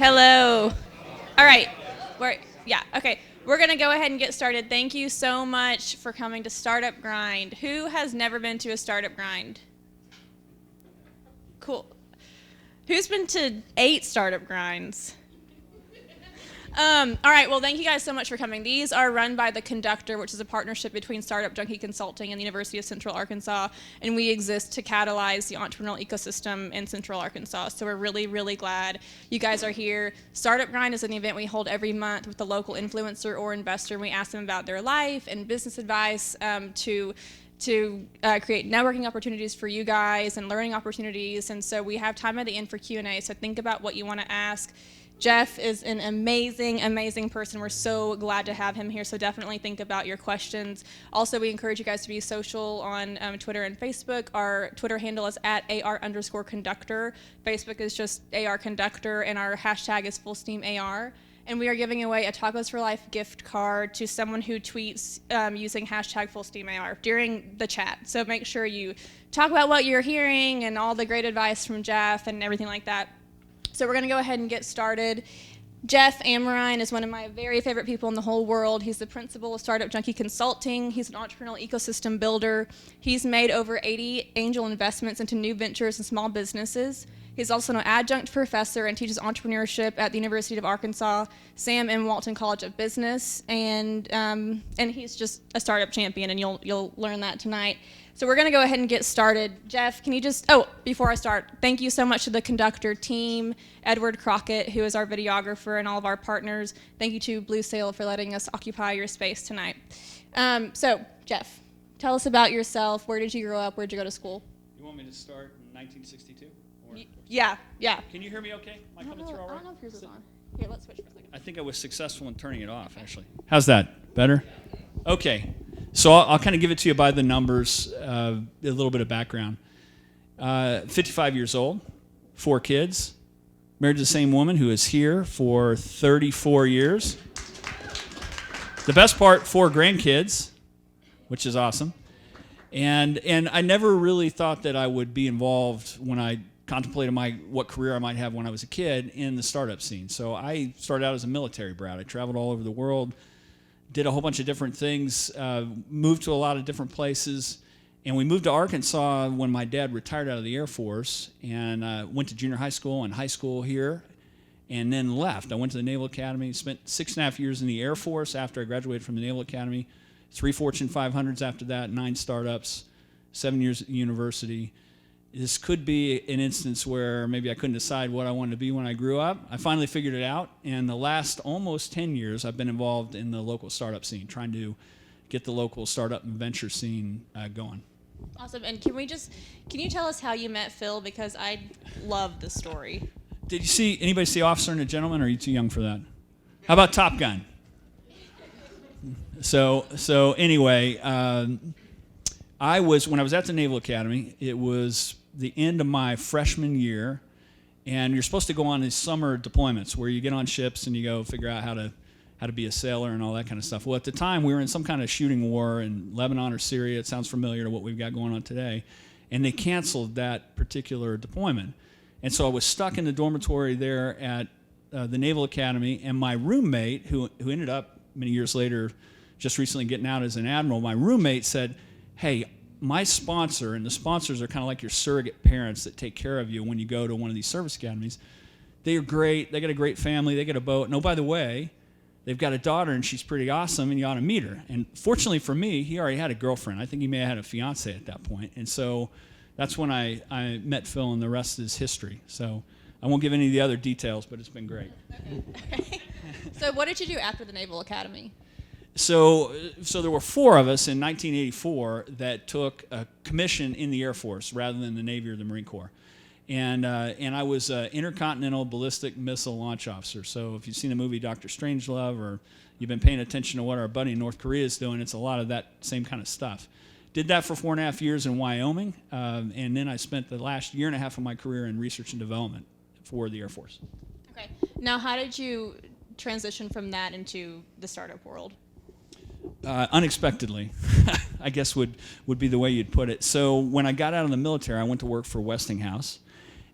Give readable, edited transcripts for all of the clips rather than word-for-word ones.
Hello. All right. Okay. We're going to go ahead and get started. Thank you so much for coming to Startup Grind. Who has never been to a Startup Grind? Cool. Who's been to 8 Startup Grinds? All right, well, thank you guys so much for coming. These are run by The Conductor, which is a partnership between Startup Junkie Consulting and the University of Central Arkansas, and we exist to catalyze the entrepreneurial ecosystem in Central Arkansas. So we're really, really glad you guys are here. Startup Grind is an event we hold every month with a local influencer or investor, and we ask them about their life and business advice to create networking opportunities for you guys and learning opportunities. And so we have time at the end for Q&A, so think about what you want to ask. Jeff is an amazing, amazing person. We're so glad to have him here, so definitely think about your questions. Also, we encourage you guys to be social on Twitter and Facebook. Our Twitter handle is at @AR_conductor. Facebook is just AR Conductor, and our hashtag is FullSteamAR. And we are giving away a Tacos for Life gift card to someone who tweets using hashtag FullSteamAR during the chat. So make sure you talk about what you're hearing and all the great advice from Jeff and everything like that. So we're going to go ahead and get started. Jeff Amerine is one of my very favorite people in the whole world. He's the principal of Startup Junkie Consulting. He's an entrepreneurial ecosystem builder. He's made over 80 angel investments into new ventures and small businesses. He's also an adjunct professor and teaches entrepreneurship at the University of Arkansas, Sam M. Walton College of Business, and he's just a startup champion, and you'll learn that tonight. So we're going to go ahead and get started. Jeff, can you before I start, thank you so much to the Conductor team, Edward Crockett, who is our videographer, and all of our partners. Thank you to Blue Sail for letting us occupy your space tonight. So, Jeff, tell us about yourself. Where did you grow up? Where did you go to school? You want me to start in 1962? Yeah. Can you hear me okay? Am I coming through all right? I don't know if yours is on. Here, let's switch for a second. I think I was successful in turning it off, actually. How's that? Better? Okay. So I'll kind of give it to you by the numbers, a little bit of background. 55 years old, 4 kids, married to the same woman who is here for 34 years. The best part, 4 grandkids, which is awesome. And I never really thought that I would be involved when I contemplated what career I might have when I was a kid in the startup scene. So I started out as a military brat. I traveled all over the world, did a whole bunch of different things, moved to a lot of different places, and we moved to Arkansas when my dad retired out of the Air Force, and went to junior high school and high school here, and then left. I went to the Naval Academy, spent 6.5 years in the Air Force after I graduated from the Naval Academy, 3 Fortune 500s after that, 9 startups, 7 years at university. This could be an instance where maybe I couldn't decide what I wanted to be when I grew up. I finally figured it out, and the last almost 10 years I've been involved in the local startup scene, trying to get the local startup and venture scene going. Awesome. And can you tell us how you met Phil? Because I love this story. Did anybody see Officer and a Gentleman, or are you too young for that? How about Top Gun? So anyway, when I was at the Naval Academy, it was the end of my freshman year, and you're supposed to go on these summer deployments where you get on ships and you go figure out how to be a sailor and all that kind of stuff. Well, at the time, we were in some kind of shooting war in Lebanon or Syria. It sounds familiar to what we've got going on today. And they canceled that particular deployment. And so I was stuck in the dormitory there at the Naval Academy, and my roommate, who ended up many years later just recently getting out as an admiral, my roommate said, "Hey, my sponsor," and the sponsors are kind of like your surrogate parents that take care of you when you go to one of these service academies. They are great. They got a great family. They got a boat. And oh, by the way, they've got a daughter, and she's pretty awesome, and you ought to meet her. And fortunately for me, he already had a girlfriend. I think he may have had a fiance at that point. And so that's when I met Phil, and the rest is history. So I won't give any of the other details, but it's been great. So what did you do after the Naval Academy? So there were 4 of us in 1984 that took a commission in the Air Force rather than the Navy or the Marine Corps. And I was an intercontinental ballistic missile launch officer. So if you've seen the movie Dr. Strangelove, or you've been paying attention to what our buddy in North Korea is doing, it's a lot of that same kind of stuff. Did that for 4.5 years in Wyoming, and then I spent the last 1.5 years of my career in research and development for the Air Force. Okay. Now, how did you transition from that into the startup world? Unexpectedly, I guess would be the way you'd put it. So when I got out of the military, I went to work for Westinghouse,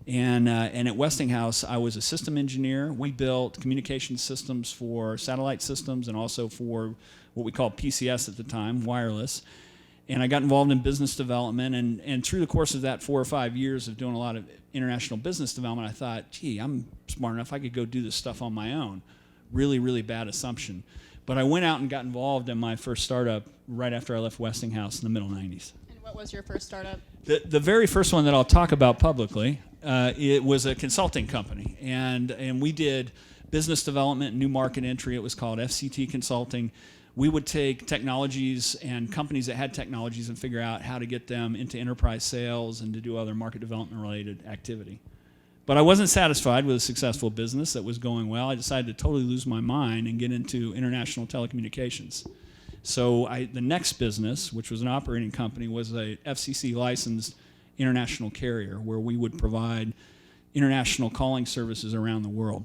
And at Westinghouse, I was a system engineer. We built communication systems for satellite systems and also for what we called PCS at the time, wireless. And I got involved in business development. And through the course of that 4 or 5 years of doing a lot of international business development, I thought, gee, I'm smart enough. I could go do this stuff on my own. Really, really bad assumption. But I went out and got involved in my first startup right after I left Westinghouse in the middle 90s. And what was your first startup? The very first one that I'll talk about publicly, it was a consulting company. And we did business development, new market entry. It was called FCT Consulting. We would take technologies and companies that had technologies and figure out how to get them into enterprise sales and to do other market development related activity. But I wasn't satisfied with a successful business that was going well. I decided to totally lose my mind and get into international telecommunications. So the next business, which was an operating company, was a FCC licensed international carrier where we would provide international calling services around the world.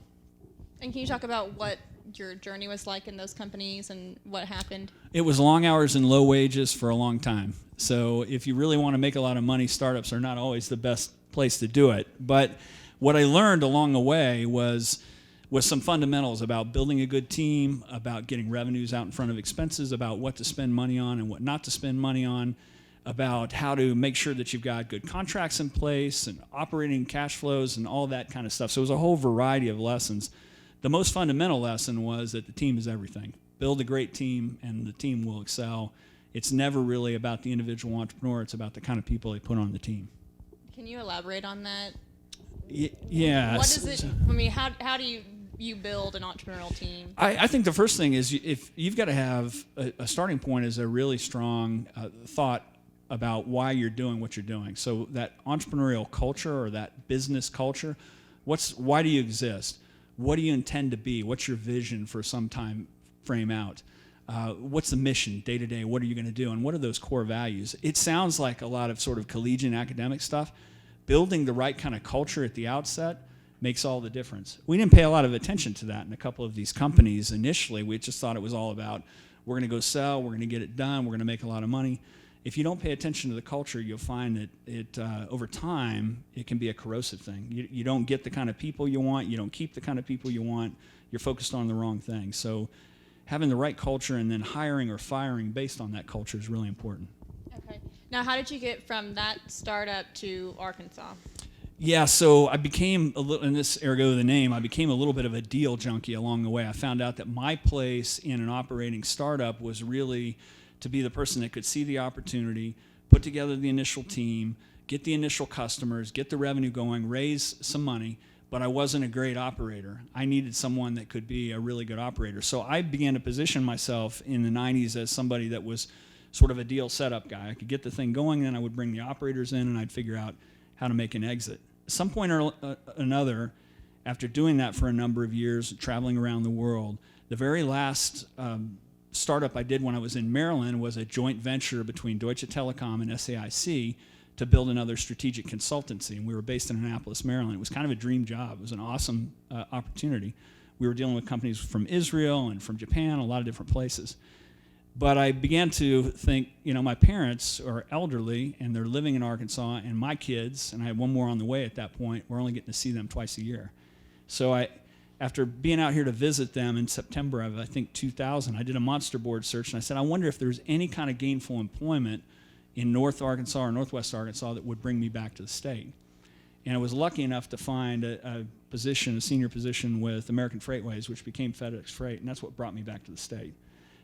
And can you talk about what your journey was like in those companies and what happened? It was long hours and low wages for a long time. So if you really want to make a lot of money, startups are not always the best place to do it. But what I learned along the way was some fundamentals about building a good team, about getting revenues out in front of expenses, about what to spend money on and what not to spend money on, about how to make sure that you've got good contracts in place and operating cash flows and all that kind of stuff. So it was a whole variety of lessons. The most fundamental lesson was that the team is everything. Build a great team and the team will excel. It's never really about the individual entrepreneur. It's about the kind of people they put on the team. Can you elaborate on that? Yeah. What is it? I mean, how do you build an entrepreneurial team? I think the first thing is if you've got to have a starting point is a really strong thought about why you're doing what you're doing. So that entrepreneurial culture or that business culture, why do you exist? What do you intend to be? What's your vision for some time frame out? What's the mission day to day? What are you going to do? And what are those core values? It sounds like a lot of sort of collegiate academic stuff. Building the right kind of culture at the outset makes all the difference. We didn't pay a lot of attention to that in a couple of these companies initially. We just thought it was all about we're going to go sell, we're going to get it done, we're going to make a lot of money. If you don't pay attention to the culture, you'll find that it over time, it can be a corrosive thing. You don't get the kind of people you want. You don't keep the kind of people you want. You're focused on the wrong thing. So having the right culture and then hiring or firing based on that culture is really important. Okay. Now, how did you get from that startup to Arkansas? Yeah, so I became a little, in this ergo of the name, I became a little bit of a deal junkie along the way. I found out that my place in an operating startup was really to be the person that could see the opportunity, put together the initial team, get the initial customers, get the revenue going, raise some money, but I wasn't a great operator. I needed someone that could be a really good operator. So I began to position myself in the 90s as somebody that was sort of a deal setup guy. I could get the thing going, then I would bring the operators in and I'd figure out how to make an exit. At some point or another, after doing that for a number of years, traveling around the world, the very last startup I did when I was in Maryland was a joint venture between Deutsche Telekom and SAIC to build another strategic consultancy. And we were based in Annapolis, Maryland. It was kind of a dream job. It was an awesome opportunity. We were dealing with companies from Israel and from Japan, a lot of different places. But I began to think, my parents are elderly and they're living in Arkansas, and my kids, and I had one more on the way at that point, we're only getting to see them twice a year. So after being out here to visit them in September of, I think, 2000, I did a monster board search, and I said, I wonder if there's any kind of gainful employment in North Arkansas or Northwest Arkansas that would bring me back to the state. And I was lucky enough to find a senior position with American Freightways, which became FedEx Freight, and that's what brought me back to the state.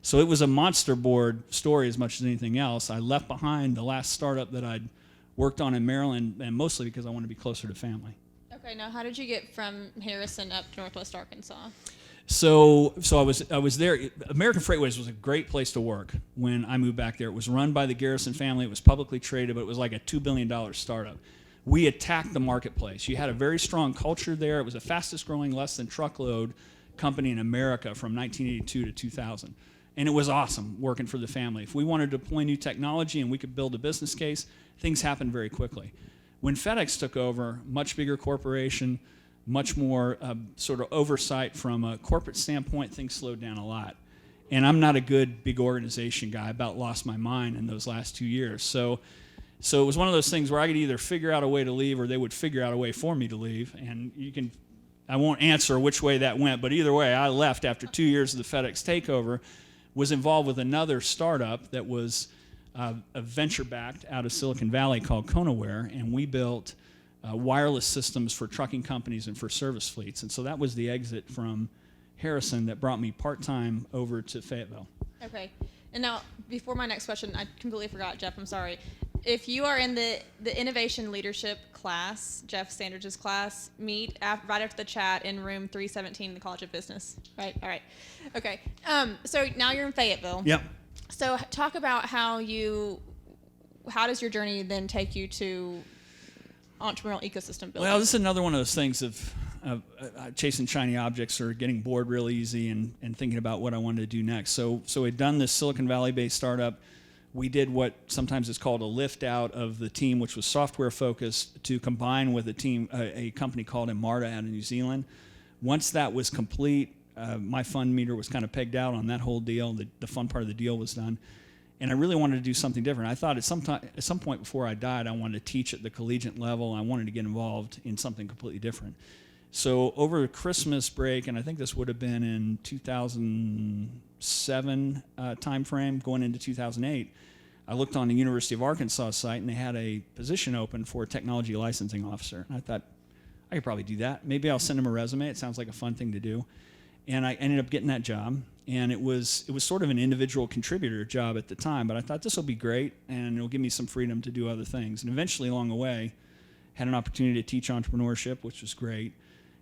So it was a monster board story as much as anything else. I left behind the last startup that I'd worked on in Maryland, and mostly because I wanted to be closer to family. Okay, now how did you get from Harrison up to Northwest Arkansas? So I was there. American Freightways was a great place to work when I moved back there. It was run by the Garrison family. It was publicly traded, but it was like a $2 billion startup. We attacked the marketplace. You had a very strong culture there. It was the fastest growing less than truckload company in America from 1982 to 2000. And it was awesome working for the family. If we wanted to deploy new technology and we could build a business case, things happened very quickly. When FedEx took over, much bigger corporation, much more sort of oversight from a corporate standpoint, things slowed down a lot. And I'm not a good big organization guy. I about lost my mind in those last 2 years. So So it was one of those things where I could either figure out a way to leave or they would figure out a way for me to leave. And I won't answer which way that went, but either way, I left after 2 years of the FedEx takeover, was involved with another startup that was a venture-backed out of Silicon Valley called Conaware, and we built wireless systems for trucking companies and for service fleets. And so that was the exit from Harrison that brought me part-time over to Fayetteville. Okay. And now, before my next question, I completely forgot, Jeff, I'm sorry. If you are in the innovation leadership class, Jeff Sanders' class, meet right after the chat in room 317 in the College of Business. Right? All right. Okay. So now you're in Fayetteville. Yep. So talk about how does your journey then take you to entrepreneurial ecosystem building? Well, this is another one of those things of chasing shiny objects or getting bored real easy and thinking about what I wanted to do next. So we'd done this Silicon Valley-based startup. We did what sometimes is called a lift out of the team, which was software focused, to combine with a company called Amerine out of New Zealand. Once that was complete, my fund meter was kind of pegged out on that whole deal. The fun part of the deal was done. And I really wanted to do something different. I thought at some point before I died, I wanted to teach at the collegiate level. I wanted to get involved in something completely different. So over Christmas break, and I think this would have been in 2007 timeframe, going into 2008, I looked on the University of Arkansas site, and they had a position open for a technology licensing officer. And I thought, I could probably do that. Maybe I'll send them a resume. It sounds like a fun thing to do. And I ended up getting that job. And it was sort of an individual contributor job at the time, but I thought this will be great, and it'll give me some freedom to do other things. And eventually, along the way, had an opportunity to teach entrepreneurship, which was great,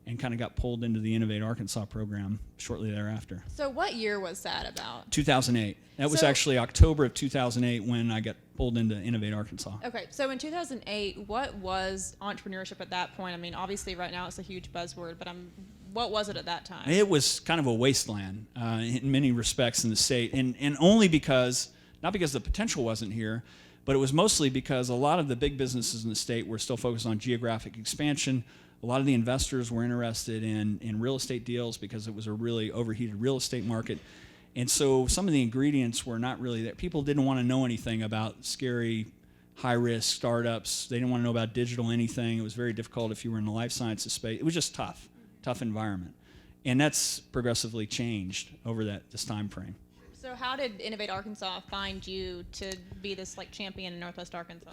and kind of got pulled into the Innovate Arkansas program shortly thereafter. So what year was that about? 2008. That was actually October of 2008 when I got pulled into Innovate Arkansas. Okay, so in 2008, what was entrepreneurship at that point? I mean, obviously right now it's a huge buzzword, but what was it at that time? It was kind of a wasteland in many respects in the state, and only because, not because the potential wasn't here, but it was mostly because a lot of the big businesses in the state were still focused on geographic expansion. A lot of the investors were interested in real estate deals because it was a really overheated real estate market. And so some of the ingredients were not really there. People didn't want to know anything about scary, high-risk startups. They didn't want to know about digital anything. It was very difficult if you were in the life sciences space. It was just tough environment. And that's progressively changed over this time frame. So how did Innovate Arkansas find you to be this champion in Northwest Arkansas?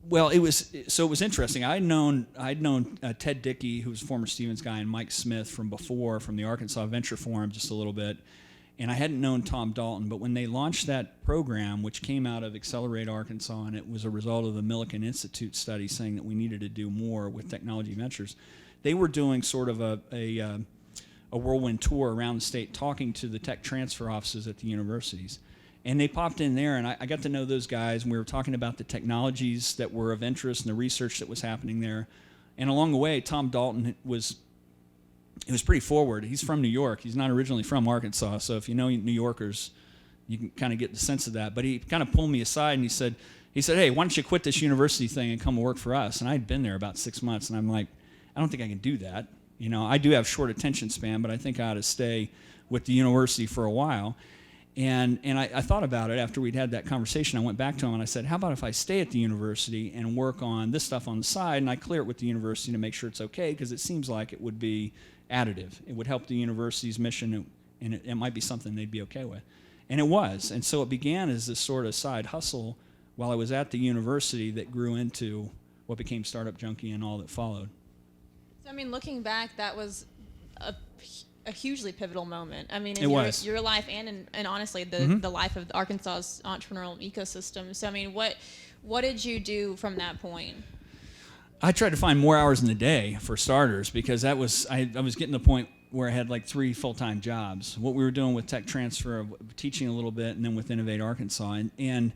Well, it was interesting. I'd known Ted Dickey, who was a former Stevens guy, and Mike Smith from the Arkansas Venture Forum, just a little bit. And I hadn't known Tom Dalton, but when they launched that program, which came out of Accelerate Arkansas, and it was a result of the Millikan Institute study saying that we needed to do more with technology ventures, they were doing sort of a whirlwind tour around the state, talking to the tech transfer offices at the universities. And they popped in there, and I got to know those guys, and we were talking about the technologies that were of interest and the research that was happening there. And along the way, Tom Dalton was pretty forward. He's from New York. He's not originally from Arkansas, so if you know New Yorkers, you can kind of get the sense of that. But he kind of pulled me aside, and he said, hey, why don't you quit this university thing and come work for us? And I'd been there about 6 months, and I'm like, I don't think I can do that. I do have short attention span, but I think I ought to stay with the university for a while. And I thought about it after we'd had that conversation. I went back to him and I said, how about if I stay at the university and work on this stuff on the side, and I clear it with the university to make sure it's okay, because it seems like it would be additive. It would help the university's mission, and it might be something they'd be okay with. And it was. And so it began as this sort of side hustle while I was at the university that grew into what became Startup Junkie and all that followed. So, I mean, looking back, that was a hugely pivotal moment. I mean, in your life and honestly, the life of Arkansas's entrepreneurial ecosystem. So, I mean, what did you do from that point? I tried to find more hours in the day, for starters, because I was getting to the point where I had 3 full-time jobs. What we were doing with tech transfer, teaching a little bit, and then with Innovate Arkansas. And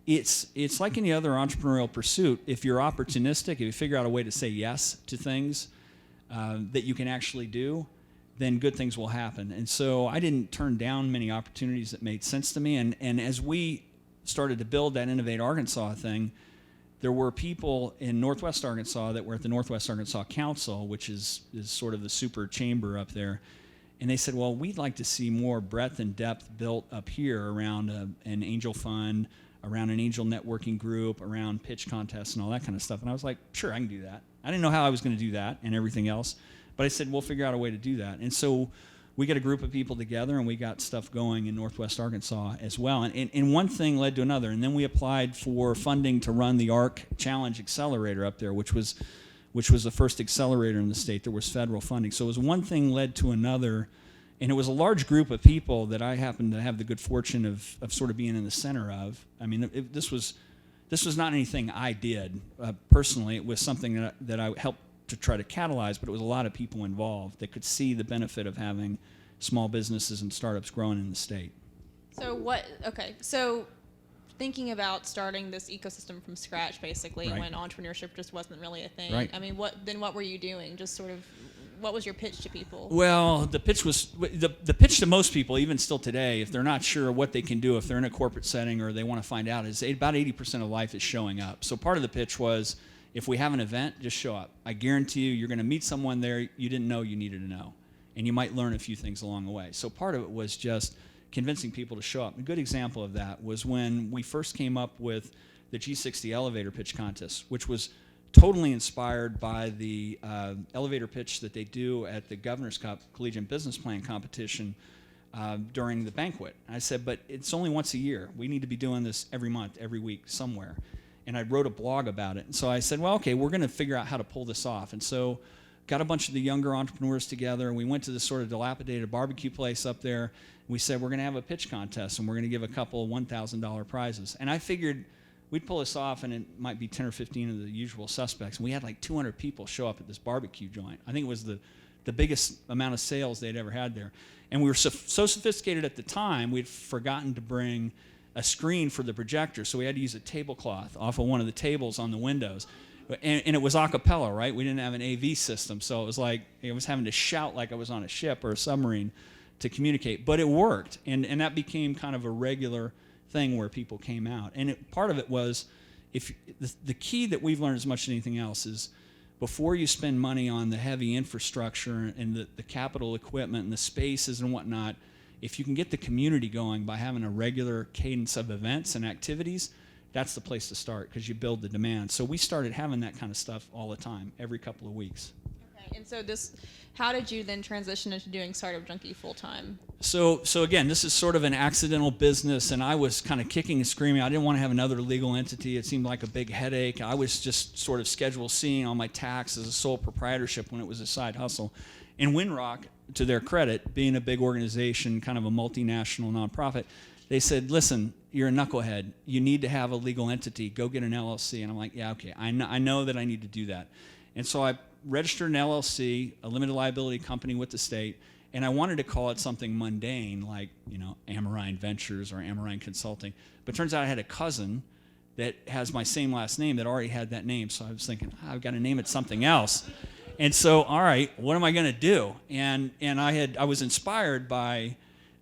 it's like any other entrepreneurial pursuit. If you're opportunistic, if you figure out a way to say yes to things that you can actually do, then good things will happen. And so I didn't turn down many opportunities that made sense to me. And as we started to build that Innovate Arkansas thing, there were people in Northwest Arkansas that were at the Northwest Arkansas Council, which is sort of the super chamber up there. And they said, well, we'd like to see more breadth and depth built up here around an angel fund, around an angel networking group, around pitch contests and all that kind of stuff. And I was like, sure, I can do that. I didn't know how I was going to do that and everything else, but I said, we'll figure out a way to do that. And so we got a group of people together, and we got stuff going in Northwest Arkansas as well. And one thing led to another, and then we applied for funding to run the ARC Challenge Accelerator up there, which was the first accelerator in the state. There was federal funding. So it was one thing led to another, and it was a large group of people that I happened to have the good fortune of sort of being in the center of. I mean, this was not anything I did personally. It was something that I helped to try to catalyze, but it was a lot of people involved that could see the benefit of having small businesses and startups growing in the state. So thinking about starting this ecosystem from scratch, basically, Right. when entrepreneurship just wasn't really a thing. Right. I mean, what were you doing? Just sort of, what was your pitch to people? Well, the pitch to most people, even still today, if they're not sure what they can do, if they're in a corporate setting or they want to find out, is about 80% of life is showing up. So part of the pitch was, if we have an event, just show up. I guarantee you're going to meet someone there you didn't know you needed to know, and you might learn a few things along the way. So part of it was just convincing people to show up. A good example of that was when we first came up with the G60 elevator pitch contest, which was totally inspired by the elevator pitch that they do at the Governor's Cup Collegiate Business Plan competition during the banquet. I said, but it's only once a year. We need to be doing this every month, every week, somewhere. And I wrote a blog about it. And so I said, well, okay, we're going to figure out how to pull this off. And so got a bunch of the younger entrepreneurs together, and we went to this sort of dilapidated barbecue place up there. We said, we're going to have a pitch contest, and we're going to give a couple of $1,000 prizes. And I figured we'd pull this off, and it might be 10 or 15 of the usual suspects. And we had like 200 people show up at this barbecue joint. I think it was the biggest amount of sales they'd ever had there. And we were so sophisticated at the time, we'd forgotten to bring a screen for the projector, so we had to use a tablecloth off of one of the tables on the windows. And it was a cappella, right? We didn't have an AV system, so it was like I was having to shout like I was on a ship or a submarine to communicate. But it worked, and that became kind of a regular thing where people came out. And part of it was, if the key that we've learned as much as anything else is, before you spend money on the heavy infrastructure and the capital equipment and the spaces and whatnot, if you can get the community going by having a regular cadence of events and activities, that's the place to start, because you build the demand. So we started having that kind of stuff all the time, every couple of weeks. Okay, and so how did you then transition into doing Startup Junkie full time? So again, this is sort of an accidental business, and I was kind of kicking and screaming. I didn't want to have another legal entity. It seemed like a big headache. I was just sort of Schedule C on my tax as a sole proprietorship when it was a side hustle. And Winrock, to their credit, being a big organization, kind of a multinational nonprofit, they said, listen, you're a knucklehead. You need to have a legal entity. Go get an LLC. And I'm like, yeah, okay. I know that I need to do that. And so I registered an LLC, a limited liability company with the state, and I wanted to call it something mundane like, Amerine Ventures or Amerine Consulting. But it turns out I had a cousin that has my same last name that already had that name. So I was thinking, I've got to name it something else. And so, all right, what am I going to do? And I was inspired by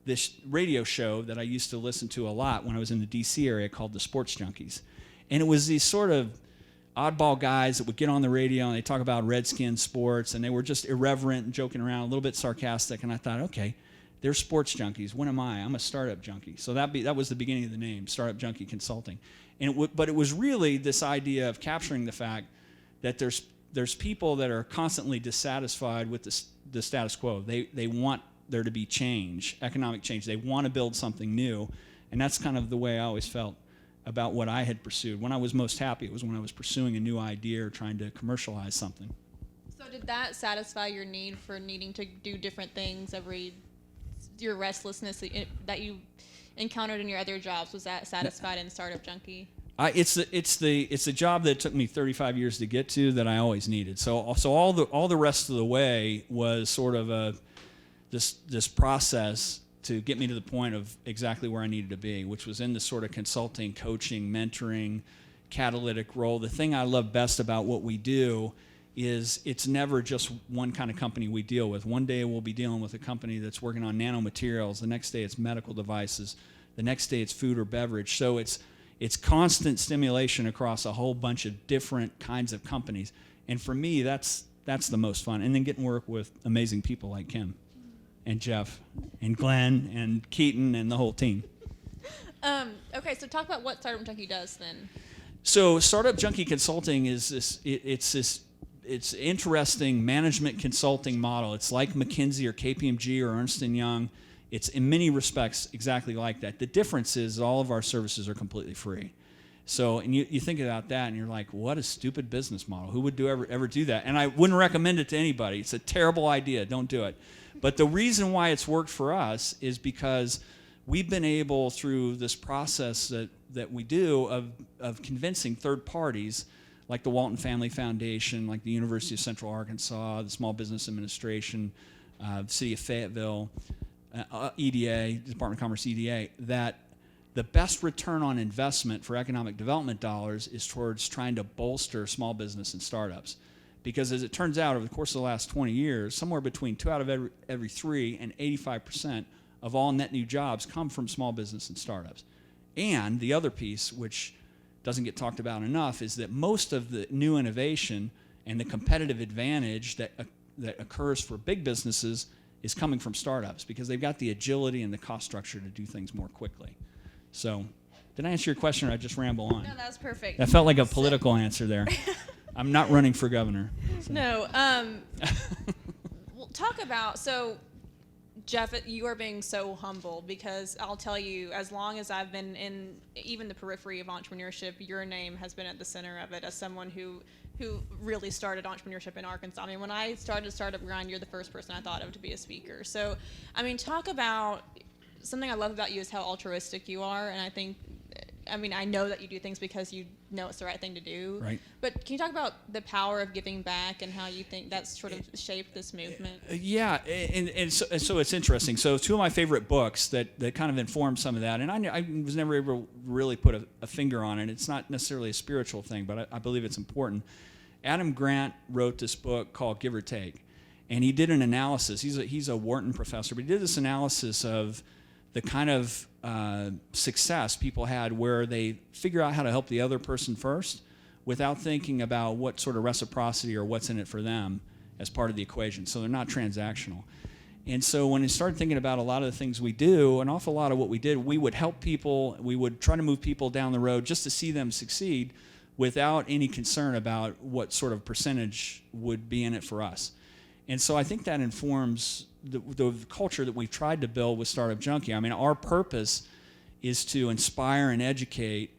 this radio show that I used to listen to a lot when I was in the D.C. area called The Sports Junkies. And it was these sort of oddball guys that would get on the radio and they talk about Redskin sports, and they were just irreverent and joking around, a little bit sarcastic. And I thought, okay, they're sports junkies. What am I? I'm a startup junkie. So that was the beginning of the name, Startup Junkie Consulting. But it was really this idea of capturing the fact that there's people that are constantly dissatisfied with the status quo. They want there to be change, economic change. They want to build something new, and that's kind of the way I always felt about what I had pursued. When I was most happy, it was when I was pursuing a new idea or trying to commercialize something. So did that satisfy your need for needing to do different things your restlessness that you encountered in your other jobs? Was that satisfied in Startup Junkie? It's the job that took me 35 years to get to that I always needed. So all the rest of the way was sort of this process to get me to the point of exactly where I needed to be, which was in this sort of consulting, coaching, mentoring, catalytic role. The thing I love best about what we do is it's never just one kind of company we deal with. One day we'll be dealing with a company that's working on nanomaterials. The next day it's medical devices. The next day it's food or beverage. So it's constant stimulation across a whole bunch of different kinds of companies. And for me, that's the most fun. And then getting to work with amazing people like Kim and Jeff and Glenn and Keaton and the whole team. Okay, so talk about what Startup Junkie does then. So Startup Junkie Consulting is it's interesting management consulting model. It's like McKinsey or KPMG or Ernst & Young. It's in many respects exactly like that. The difference is all of our services are completely free. So, and you think about that and you're like, what a stupid business model. Who would ever do that? And I wouldn't recommend it to anybody. It's a terrible idea. Don't do it. But the reason why it's worked for us is because we've been able, through this process that we do of convincing third parties, like the Walton Family Foundation, like the University of Central Arkansas, the Small Business Administration, the City of Fayetteville, EDA, Department of Commerce EDA, that the best return on investment for economic development dollars is towards trying to bolster small business and startups. Because as it turns out, over the course of the last 20 years, somewhere between 2 out of every 3 and 85% of all net new jobs come from small business and startups. And the other piece, which doesn't get talked about enough, is that most of the new innovation and the competitive advantage that occurs for big businesses is coming from startups because they've got the agility and the cost structure to do things more quickly. So, did I answer your question or I just ramble on? No, that was perfect. That felt like a political answer there. I'm not running for governor. So. No. Well, talk about, so Jeff, you are being so humble because I'll tell you, as long as I've been in even the periphery of entrepreneurship, your name has been at the center of it as someone who really started entrepreneurship in Arkansas. I mean, when I started Startup Grind, you're the first person I thought of to be a speaker. So, I mean, talk about, something I love about you is how altruistic you are, and I know that you do things because you know it's the right thing to do. Right. But can you talk about the power of giving back and how you think that's sort of shaped this movement? Yeah, and so it's interesting. So 2 of my favorite books that kind of informed some of that, and I was never able to really put a finger on it. It's not necessarily a spiritual thing, but I believe it's important. Adam Grant wrote this book called Give or Take, and he did an analysis. He's a Wharton professor, but he did this analysis of the kind of success people had where they figure out how to help the other person first without thinking about what sort of reciprocity or what's in it for them as part of the equation. So they're not transactional. And so when I started thinking about a lot of the things we do, an awful lot of what we did, we would help people, we would try to move people down the road just to see them succeed without any concern about what sort of percentage would be in it for us. And so I think that informs the culture that we've tried to build with Startup Junkie. I mean, our purpose is to inspire and educate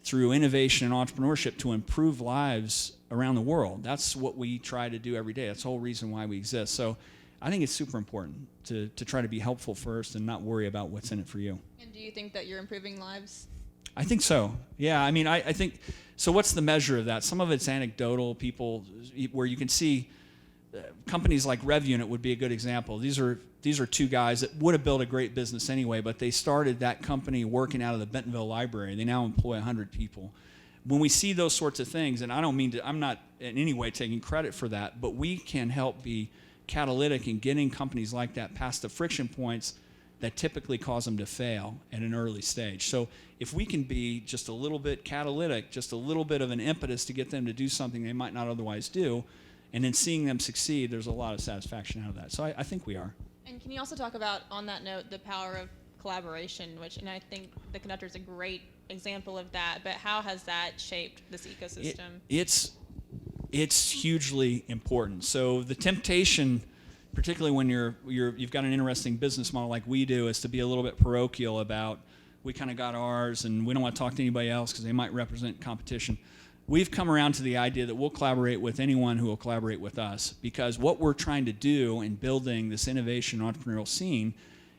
through innovation and entrepreneurship to improve lives around the world. That's what we try to do every day. That's the whole reason why we exist. So I think it's super important to try to be helpful first and not worry about what's in it for you. And do you think that you're improving lives? I think so. Yeah, I mean, I think, so what's the measure of that? Some of it's anecdotal, people, where you can see companies like RevUnit would be a good example. These are 2 guys that would have built a great business anyway, but they started that company working out of the Bentonville Library. They now employ 100 people. When we see those sorts of things, and I don't mean to, I'm not in any way taking credit for that, but we can help be catalytic in getting companies like that past the friction points that typically cause them to fail at an early stage. So if we can be just a little bit catalytic, just a little bit of an impetus to get them to do something they might not otherwise do, and then seeing them succeed, there's a lot of satisfaction out of that. So I think we are. And can you also talk about, on that note, the power of collaboration, and I think the Conductor is a great example of that, but how has that shaped this ecosystem? It's hugely important. So the temptation, particularly when you've got an interesting business model like we do, is to be a little bit parochial about, we kind of got ours and we don't want to talk to anybody else because they might represent competition. We've come around to the idea that we'll collaborate with anyone who will collaborate with us, because what we're trying to do in building this innovation entrepreneurial scene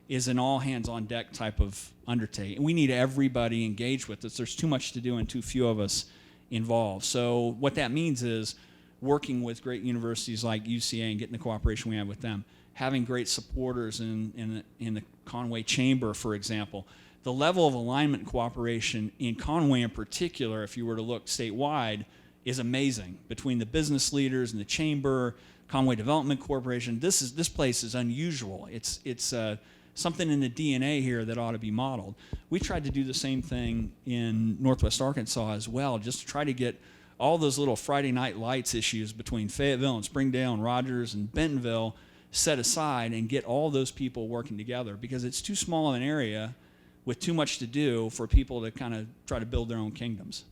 is an all-hands-on-deck type of undertaking. We need everybody engaged with us. There's too much to do and too few of us involved. So what that means is working with great universities like UCA and getting the cooperation we have with them, having great supporters in the Conway Chamber, for example. The level of alignment and cooperation in Conway in particular, if you were to look statewide, is amazing. Between the business leaders and the chamber, Conway Development Corporation, this place is unusual. It's something in the DNA here that ought to be modeled. We tried to do the same thing in Northwest Arkansas as well, just to try to get all those little Friday night lights issues between Fayetteville and Springdale and Rogers and Bentonville set aside and get all those people working together, because it's too small of an area with too much to do for people to kind of try to build their own kingdoms.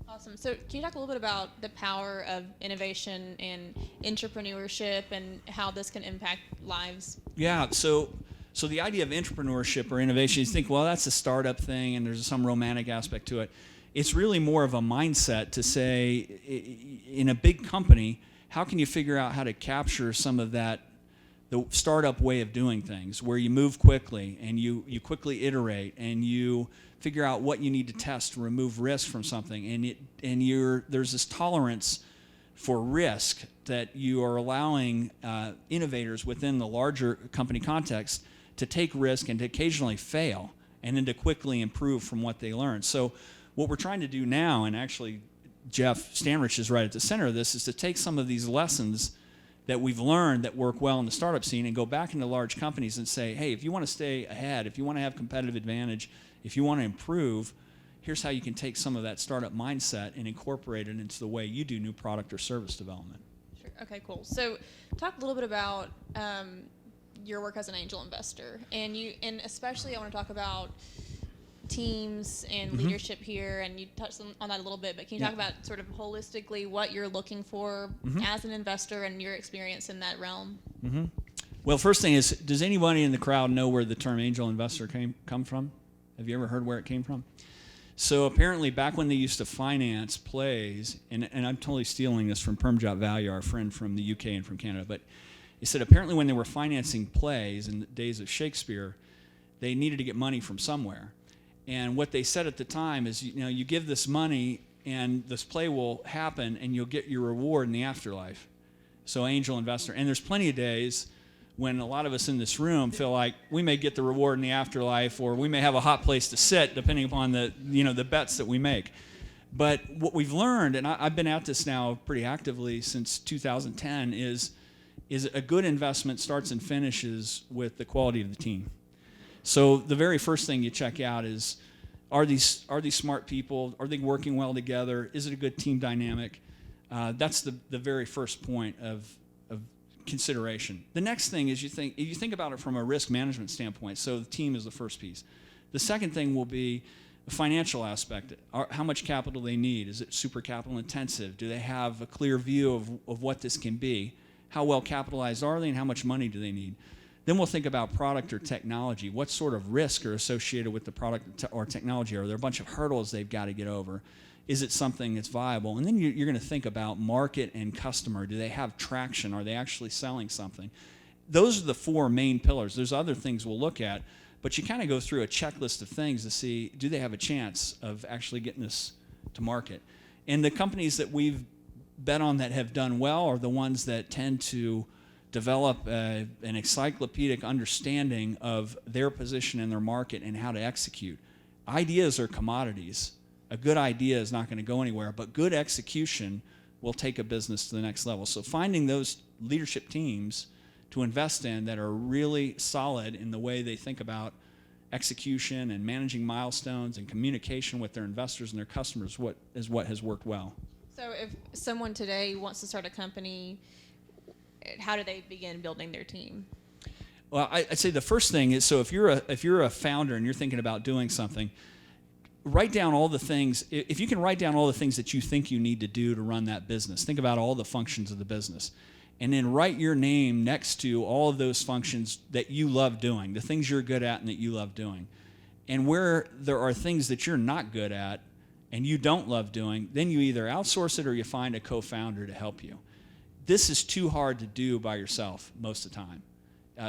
Awesome. So can you talk a little bit about the power of innovation and entrepreneurship and how this can impact lives? Yeah, so the idea of entrepreneurship or innovation, you think, well, that's a startup thing and there's some romantic aspect to it. It's really more of a mindset to say, in a big company, how can you figure out how to capture some of that, the startup way of doing things, where you move quickly and you quickly iterate and you figure out what you need to test to remove risk from something, and there's this tolerance for risk that you are allowing innovators within the larger company context to take risk and to occasionally fail and then to quickly improve from what they learn. So what we're trying to do now, and actually Jeff Stanrich is right at the center of this, is to take some of these lessons that we've learned that work well in the startup scene and go back into large companies and say, hey, if you want to stay ahead, if you want to have competitive advantage, if you want to improve, here's how you can take some of that startup mindset and incorporate it into the way you do new product or service development. Sure. Okay, cool. So talk a little bit about your work as an angel investor. And especially I want to talk about teams and leadership here, and you touched on that a little bit, but can you talk about sort of holistically what you're looking for as an investor and your experience in that realm? Well, first thing is, does anybody in the crowd know where the term angel investor come from? Have you ever heard where it came from? So apparently back when they used to finance plays, and I'm totally stealing this from Permjot Value, our friend from the UK and from Canada, but he said apparently when they were financing plays in the days of Shakespeare, they needed to get money from somewhere. And what they said at the time is, you give this money and this play will happen and you'll get your reward in the afterlife. So angel investor. And there's plenty of days when a lot of us in this room feel like we may get the reward in the afterlife, or we may have a hot place to sit depending upon the bets that we make. But what we've learned, and I've been at this now pretty actively since 2010, is a good investment starts and finishes with the quality of the team. So the very first thing you check out is, are these smart people? Are they working well together? Is it a good team dynamic? That's the very first point of consideration. The next thing is you think about it from a risk management standpoint. So the team is the first piece. The second thing will be the financial aspect. How much capital they need? Is it super capital intensive? Do they have a clear view of what this can be? How well capitalized are they, and how much money do they need? Then we'll think about product or technology. What sort of risk are associated with the product or technology? Are there a bunch of hurdles they've got to get over? Is it something that's viable? And then you're going to think about market and customer. Do they have traction? Are they actually selling something? Those are the four main pillars. There's other things we'll look at, but you kind of go through a checklist of things to see, do they have a chance of actually getting this to market? And the companies that we've bet on that have done well are the ones that tend to develop an encyclopedic understanding of their position in their market and how to execute. Ideas are commodities. A good idea is not going to go anywhere, but good execution will take a business to the next level. So finding those leadership teams to invest in that are really solid in the way they think about execution and managing milestones and communication with their investors and their customers is what has worked well. So if someone today wants to start a company, how do they begin building their team? Well, I'd say the first thing is, so if you're a founder and you're thinking about doing something, write down all the things. If you can write down all the things that you think you need to do to run that business, think about all the functions of the business, and then write your name next to all of those functions that you love doing, the things you're good at and that you love doing. And where there are things that you're not good at and you don't love doing, then you either outsource it or you find a co-founder to help you. This is too hard to do by yourself most of the time.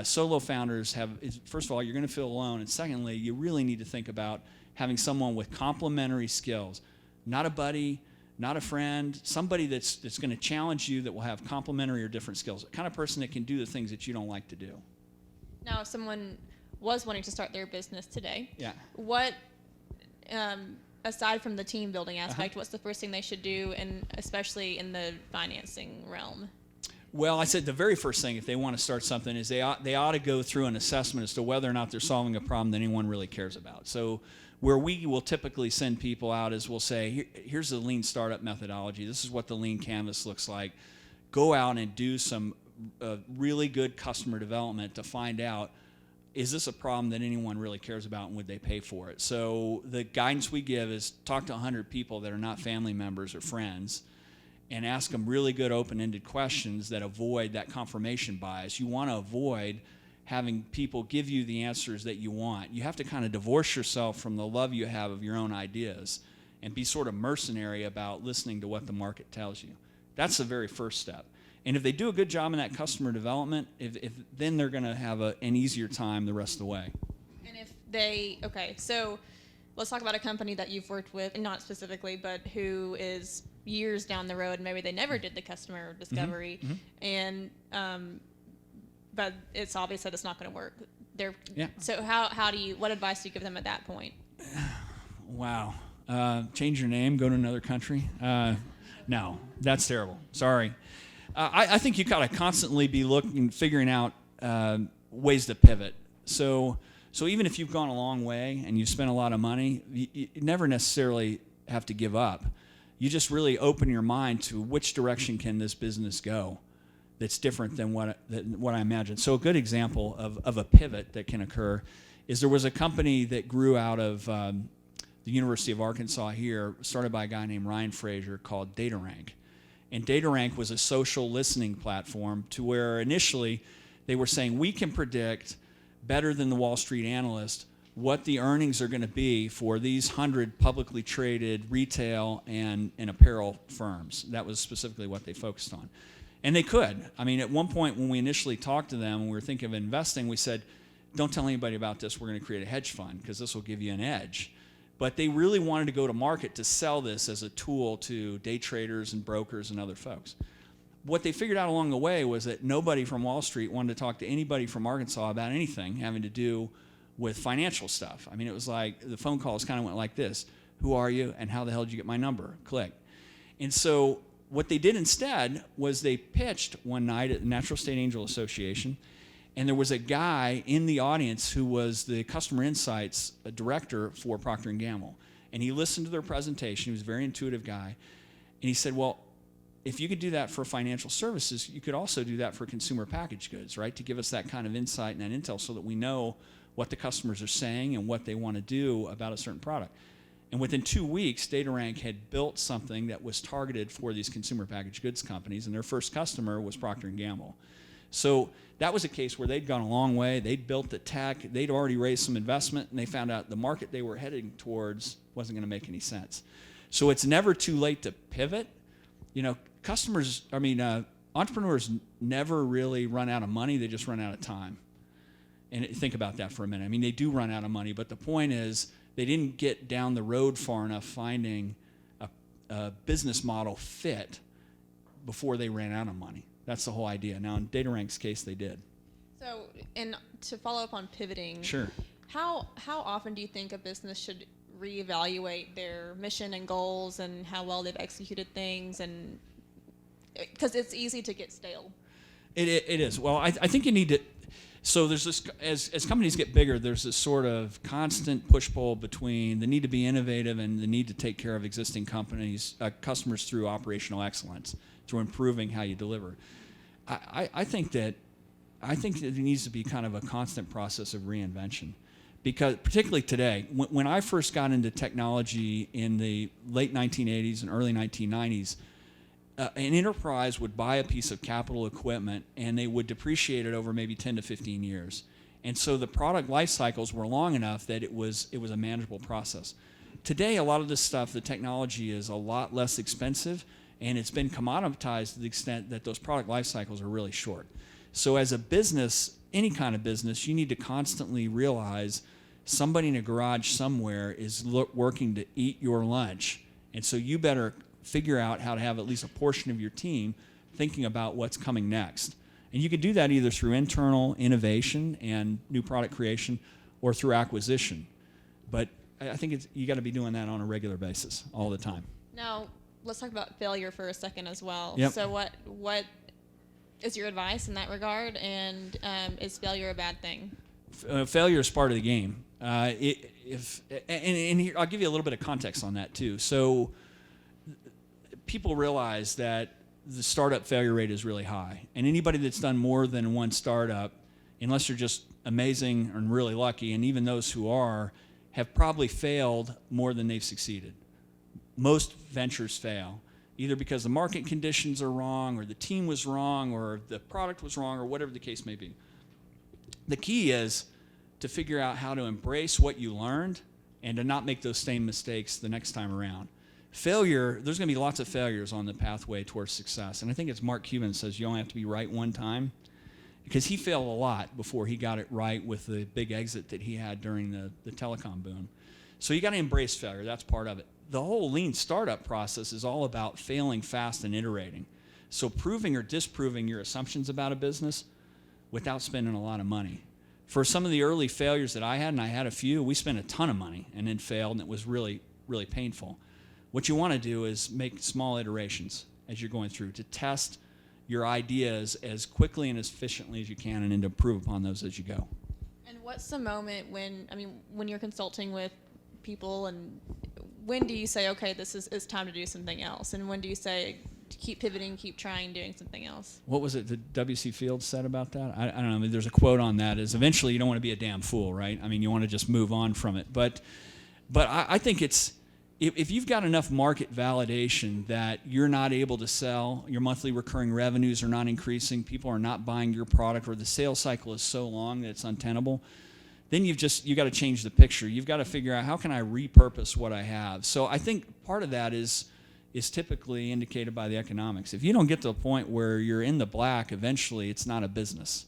Solo founders first of all, you're going to feel alone, and secondly, you really need to think about having someone with complementary skills, not a buddy, not a friend, somebody that's going to challenge you, that will have complementary or different skills, the kind of person that can do the things that you don't like to do. Now, if someone was wanting to start their business today, what, aside from the team building aspect, what's the first thing they should do, and especially in the financing realm? Well, I said the very first thing, if they want to start something, is they ought to go through an assessment as to whether or not they're solving a problem that anyone really cares about. So where we will typically send people out is we'll say, here's the lean startup methodology. This is what the lean canvas looks like. Go out and do some really good customer development to find out, is this a problem that anyone really cares about, and would they pay for it? So the guidance we give is talk to 100 people that are not family members or friends and ask them really good open-ended questions that avoid that confirmation bias. You want to avoid having people give you the answers that you want. You have to kind of divorce yourself from the love you have of your own ideas and be sort of mercenary about listening to what the market tells you. That's the very first step. And if they do a good job in that customer development, then they're going to have an easier time the rest of the way. And if they, okay, so let's talk about a company that you've worked with, and not specifically, but who is years down the road, and maybe they never did the customer discovery, and but it's obvious that it's not going to work. So what advice do you give them at that point? Wow. Change your name, go to another country? No, that's terrible. Sorry. I think you got to constantly be figuring out ways to pivot. So even if you've gone a long way and you spent a lot of money, you never necessarily have to give up. You just really open your mind to which direction can this business go that's different than what I imagined. So a good example of a pivot that can occur is there was a company that grew out of the University of Arkansas here, started by a guy named Ryan Fraser, called DataRank. And DataRank was a social listening platform to where initially they were saying we can predict better than the Wall Street analyst what the earnings are going to be for these 100 publicly traded retail and apparel firms. That was specifically what they focused on. And they could. I mean, at one point when we initially talked to them and we were thinking of investing, we said, don't tell anybody about this. We're going to create a hedge fund because this will give you an edge. But they really wanted to go to market to sell this as a tool to day traders and brokers and other folks. What they figured out along the way was that nobody from Wall Street wanted to talk to anybody from Arkansas about anything having to do with financial stuff. I mean, it was like the phone calls kind of went like this. Who are you and how the hell did you get my number? Click. And so what they did instead was they pitched one night at the Natural State Angel Association, and there was a guy in the audience who was the customer insights director for Procter & Gamble. And he listened to their presentation. He was a very intuitive guy. And he said, well, if you could do that for financial services, you could also do that for consumer packaged goods, right? To give us that kind of insight and that intel so that we know what the customers are saying and what they want to do about a certain product. And within 2 weeks, DataRank had built something that was targeted for these consumer packaged goods companies, and their first customer was Procter & Gamble. So that was a case where they'd gone a long way. They'd built the tech. They'd already raised some investment, and they found out the market they were heading towards wasn't going to make any sense. So it's never too late to pivot. You know, entrepreneurs never really run out of money. They just run out of time. And think about that for a minute. I mean, they do run out of money, but the point is they didn't get down the road far enough finding a business model fit before they ran out of money. That's the whole idea. Now, in DataRank's case, they did. So, and to follow up on pivoting, sure. How often do you think a business should reevaluate their mission and goals and how well they've executed things? And because it's easy to get stale. It is. Well, I think you need to. So there's this, as companies get bigger, there's this sort of constant push-pull between the need to be innovative and the need to take care of existing customers through operational excellence, through improving how you deliver. I think that it needs to be kind of a constant process of reinvention, because particularly today, when I first got into technology in the late 1980s and early 1990s, an enterprise would buy a piece of capital equipment and they would depreciate it over maybe 10 to 15 years. And so the product life cycles were long enough that it was a manageable process. Today, a lot of this stuff, the technology is a lot less expensive, and it's been commoditized to the extent that those product life cycles are really short. So as a business, any kind of business, you need to constantly realize somebody in a garage somewhere is working to eat your lunch. And so you better figure out how to have at least a portion of your team thinking about what's coming next. And you can do that either through internal innovation and new product creation or through acquisition. But I think you got to be doing that on a regular basis all the time. Now, let's talk about failure for a second as well. Yep. So what is your advice in that regard, and is failure a bad thing? Failure is part of the game. And here, I'll give you a little bit of context on that too. So people realize that the startup failure rate is really high, and anybody that's done more than one startup, unless you're just amazing and really lucky, and even those who are, have probably failed more than they've succeeded. Most ventures fail, either because the market conditions are wrong, or the team was wrong, or the product was wrong, or whatever the case may be. The key is to figure out how to embrace what you learned and to not make those same mistakes the next time around. Failure, there's going to be lots of failures on the pathway towards success. And I think it's Mark Cuban says you only have to be right one time, because he failed a lot before he got it right with the big exit that he had during the telecom boom. So you got to embrace failure. That's part of it. The whole lean startup process is all about failing fast and iterating. So proving or disproving your assumptions about a business without spending a lot of money. For some of the early failures that I had, and I had a few, we spent a ton of money and then failed, and it was really, really painful. What you want to do is make small iterations as you're going through to test your ideas as quickly and as efficiently as you can, and then to improve upon those as you go. And what's the moment when you're consulting with people, and when do you say, okay, this is time to do something else? And when do you say, keep pivoting, keep trying, doing something else? What was it that W.C. Fields said about that? I don't know. I mean, there's a quote on that, is eventually you don't want to be a damn fool, right? I mean, you want to just move on from it. But I think it's, if you've got enough market validation that you're not able to sell, your monthly recurring revenues are not increasing, people are not buying your product, or the sales cycle is so long that it's untenable, then you got to change the picture. You've got to figure out, how can I repurpose what I have? So I think part of that is typically indicated by the economics. If you don't get to a point where you're in the black, eventually it's not a business.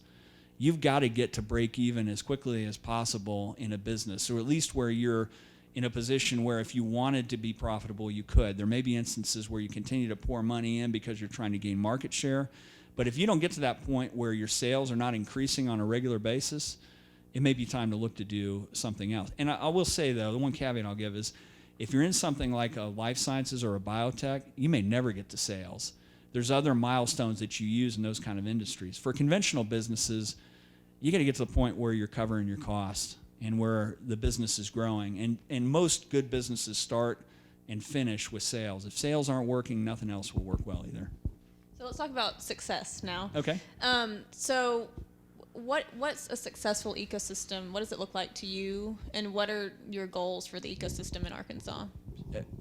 You've got to get to break even as quickly as possible in a business, or at least where you're in a position where if you wanted to be profitable, you could. There may be instances where you continue to pour money in because you're trying to gain market share. But if you don't get to that point where your sales are not increasing on a regular basis, it may be time to look to do something else. And I will say, though, the one caveat I'll give is, if you're in something like a life sciences or a biotech, you may never get to sales. There's other milestones that you use in those kind of industries. For conventional businesses, you got to get to the point where you're covering your costs and where the business is growing. And most good businesses start and finish with sales. If sales aren't working, nothing else will work well either. So let's talk about success now. Okay. So what's a successful ecosystem? What does it look like to you? And what are your goals for the ecosystem in Arkansas?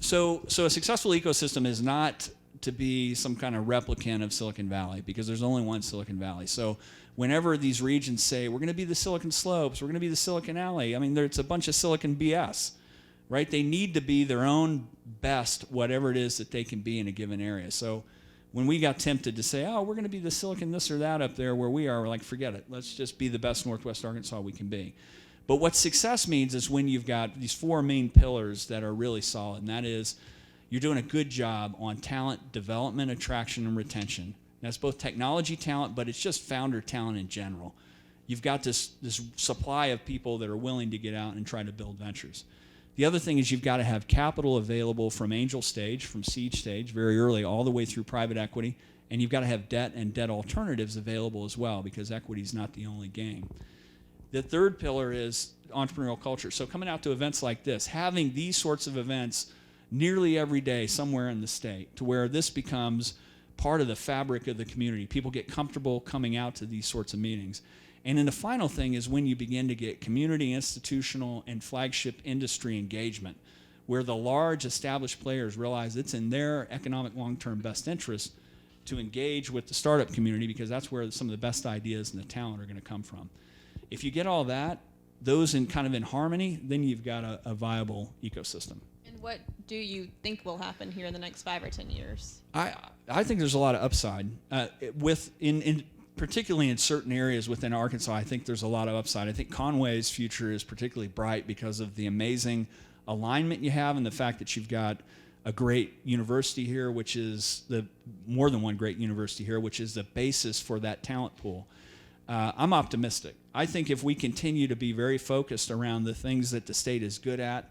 So a successful ecosystem is not to be some kind of replicant of Silicon Valley, because there's only one Silicon Valley. So whenever these regions say, we're going to be the Silicon Slopes, we're going to be the Silicon Alley, I mean, it's a bunch of Silicon BS, right? They need to be their own best, whatever it is that they can be in a given area. So when we got tempted to say, oh, we're going to be the Silicon this or that up there where we are, we're like, forget it. Let's just be the best Northwest Arkansas we can be. But what success means is when you've got these four main pillars that are really solid, and that is, you're doing a good job on talent development, attraction, and retention. That's both technology talent, but it's just founder talent in general. You've got this supply of people that are willing to get out and try to build ventures. The other thing is you've got to have capital available from angel stage, from seed stage, very early, all the way through private equity. And you've got to have debt and debt alternatives available as well, because equity is not the only game. The third pillar is entrepreneurial culture. So coming out to events like this, having these sorts of events nearly every day somewhere in the state, to where this becomes part of the fabric of the community. People get comfortable coming out to these sorts of meetings. And then the final thing is when you begin to get community, institutional, and flagship industry engagement, where the large established players realize it's in their economic long-term best interest to engage with the startup community, because that's where some of the best ideas and the talent are going to come from. If you get all that, those in kind of in harmony, then you've got a viable ecosystem. And what do you think will happen here in the next 5 or 10 years? I think there's a lot of upside. Particularly in certain areas within Arkansas, I think there's a lot of upside. I think Conway's future is particularly bright because of the amazing alignment you have and the fact that you've got a great university here, which is more than one great university here, which is the basis for that talent pool. I'm optimistic. I think if we continue to be very focused around the things that the state is good at,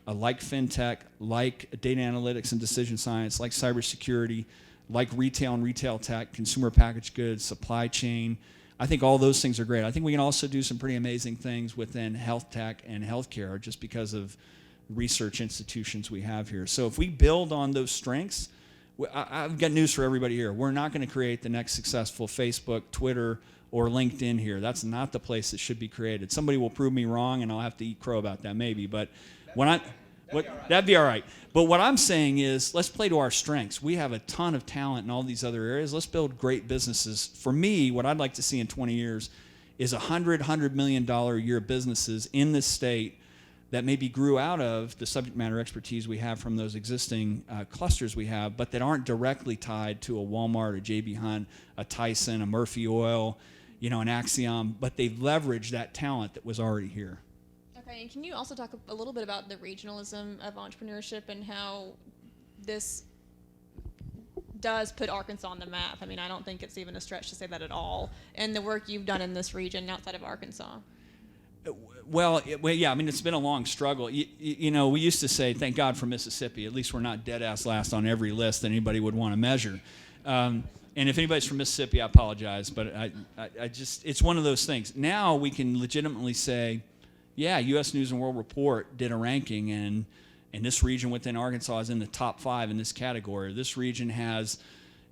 like fintech, like data analytics and decision science, like cybersecurity, like retail and retail tech, consumer packaged goods, supply chain, I think all those things are great. I think we can also do some pretty amazing things within health tech and healthcare just because of research institutions we have here. So if we build on those strengths, I've got news for everybody here. We're not going to create the next successful Facebook, Twitter, or LinkedIn here. That's not the place that should be created. Somebody will prove me wrong, and I'll have to eat crow about that maybe. But that'd be all right. But what I'm saying is, let's play to our strengths. We have a ton of talent in all these other areas. Let's build great businesses. For me, what I'd like to see in 20 years is $100 million a year businesses in this state that maybe grew out of the subject matter expertise we have from those existing clusters we have, but that aren't directly tied to a Walmart, a J.B. Hunt, a Tyson, a Murphy Oil, an Axiom, but they've leveraged that talent that was already here. Okay, and can you also talk a little bit about the regionalism of entrepreneurship and how this does put Arkansas on the map? I mean, I don't think it's even a stretch to say that at all. And the work you've done in this region outside of Arkansas. Well, yeah. I mean, it's been a long struggle. We used to say, "Thank God for Mississippi." At least we're not dead ass last on every list that anybody would want to measure. And if anybody's from Mississippi, I apologize, but I just it's one of those things. Now we can legitimately say, "Yeah, U.S. News and World Report did a ranking, and this region within Arkansas is in the top 5 in this category. This region has."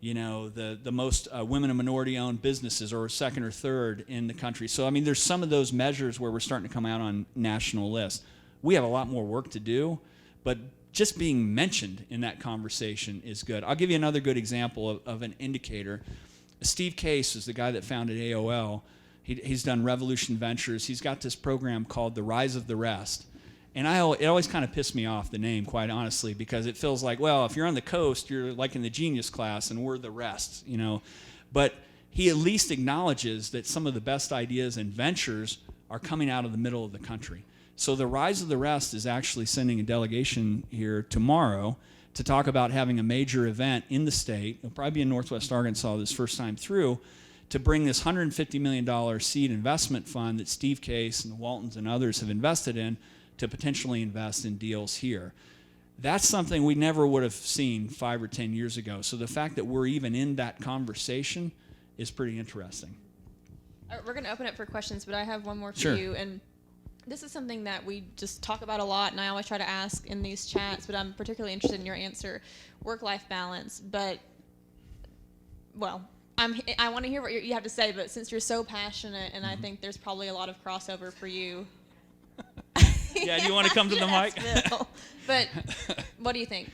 The most women and minority-owned businesses, or second or third in the country. So, I mean, there's some of those measures where we're starting to come out on national lists. We have a lot more work to do, but just being mentioned in that conversation is good. I'll give you another good example of an indicator. Steve Case is the guy that founded AOL. He's done Revolution Ventures. He's got this program called The Rise of the Rest. And it always kind of pissed me off, the name, quite honestly, because it feels like, well, if you're on the coast, you're like in the genius class, and we're the rest, But he at least acknowledges that some of the best ideas and ventures are coming out of the middle of the country. So the Rise of the Rest is actually sending a delegation here tomorrow to talk about having a major event in the state. It'll probably be in Northwest Arkansas this first time through, to bring this $150 million seed investment fund that Steve Case and the Waltons and others have invested in to potentially invest in deals here. That's something we never would have seen 5 or 10 years ago. So the fact that we're even in that conversation is pretty interesting. All right, we're going to open it for questions, but I have one more for Sure. you. And this is something that we just talk about a lot, and I always try to ask in these chats, but I'm particularly interested in your answer. Work-life balance. But, well, I want to hear what you have to say, but since you're so passionate, and I think there's probably a lot of crossover for you. Yeah, do you want to come to the mic? But what do you think?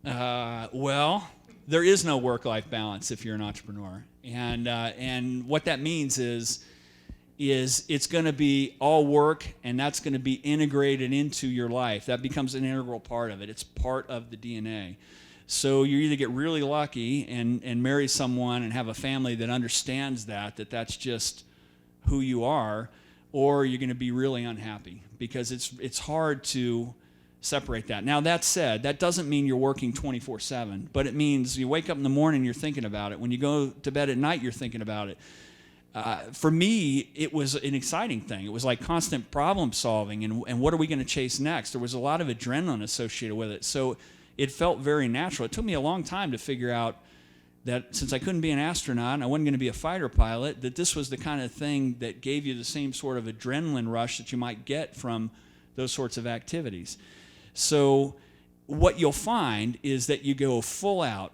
Well, there is no work-life balance if you're an entrepreneur, and what that means is it's going to be all work, and that's going to be integrated into your life. That becomes an integral part of it. It's part of the DNA. So you either get really lucky and marry someone and have a family that understands that's just who you are, or you're going to be really unhappy, because it's hard to separate that. Now, that said, that doesn't mean you're working 24/7, but it means you wake up in the morning, you're thinking about it. When you go to bed at night, you're thinking about it. For me, it was an exciting thing. It was like constant problem solving, and what are we going to chase next? There was a lot of adrenaline associated with it, so it felt very natural. It took me a long time to figure out that since I couldn't be an astronaut and I wasn't going to be a fighter pilot, that this was the kind of thing that gave you the same sort of adrenaline rush that you might get from those sorts of activities. So what you'll find is that you go full out.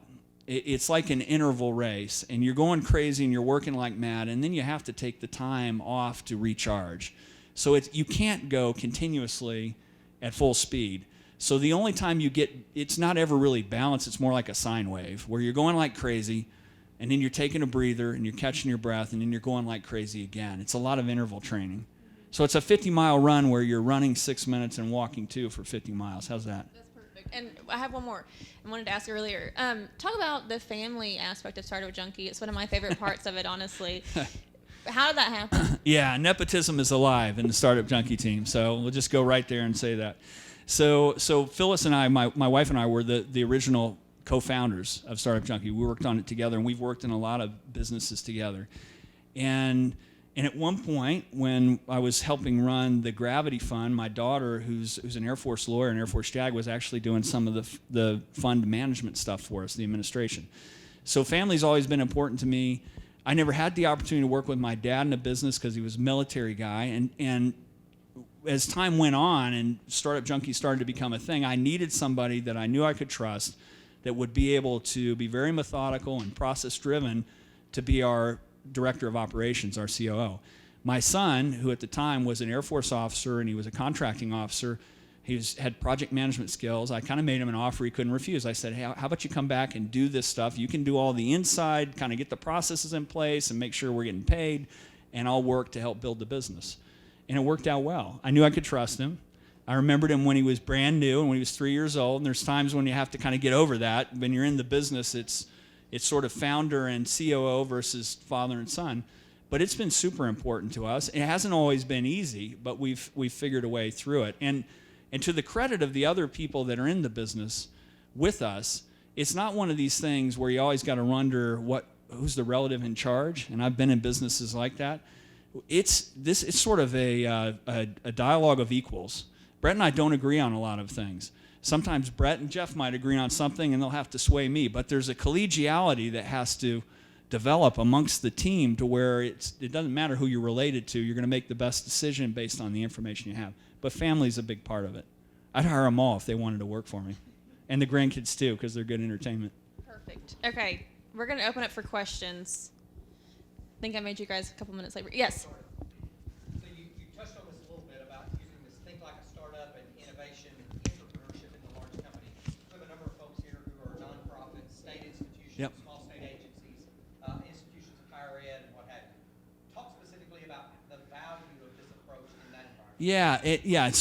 It's like an interval race, and you're going crazy and you're working like mad, and then you have to take the time off to recharge. So you can't go continuously at full speed. So the only time it's not ever really balanced, it's more like a sine wave, where you're going like crazy, and then you're taking a breather, and you're catching your breath, and then you're going like crazy again. It's a lot of interval training. So it's a 50-mile run where you're running 6 minutes and walking 2 for 50 miles. How's that? That's perfect. And I have one more I wanted to ask earlier. Talk about the family aspect of Startup Junkie. It's one of my favorite parts of it, honestly. How did that happen? Yeah, nepotism is alive in the Startup Junkie team, so we'll just go right there and say that. So Phyllis and I, my wife and I, were the original co-founders of Startup Junkie. We worked on it together, and we've worked in a lot of businesses together. And at one point, when I was helping run the Gravity Fund, my daughter, who's an Air Force lawyer and Air Force JAG, was actually doing some of the fund management stuff for us, the administration. So family's always been important to me. I never had the opportunity to work with my dad in a business because he was a military guy, and as time went on and Startup Junkie started to become a thing, I needed somebody that I knew I could trust, that would be able to be very methodical and process-driven to be our director of operations, our COO. My son, who at the time was an Air Force officer and he was a contracting officer, had project management skills. I kind of made him an offer he couldn't refuse. I said, hey, how about you come back and do this stuff? You can do all the inside, kind of get the processes in place and make sure we're getting paid, and I'll work to help build the business. And it worked out well. I knew I could trust him. I remembered him when he was brand new and when he was 3 years old. And there's times when you have to kind of get over that. When you're in the business, it's sort of founder and COO versus father and son. But it's been super important to us. It hasn't always been easy, but we've figured a way through it. And to the credit of the other people that are in the business with us, it's not one of these things where you always got to wonder who's the relative in charge. And I've been in businesses like that. It's sort of a dialogue of equals. Brett and I don't agree on a lot of things. Sometimes Brett and Jeff might agree on something and they'll have to sway me, but there's a collegiality that has to develop amongst the team to where it doesn't matter who you're related to, you're going to make the best decision based on the information you have. But family's a big part of it. I'd hire them all if they wanted to work for me. And the grandkids too, because they're good entertainment. Perfect. Okay, we're going to open it for questions. I think I made you guys a couple minutes late. Yes? So you touched on this a little bit about using this think like a startup and innovation and entrepreneurship in the large company. We have a number of folks here who are nonprofits, state institutions, Yep. small state agencies, institutions of higher ed, and what have you. Talk specifically about the value of this approach in that environment.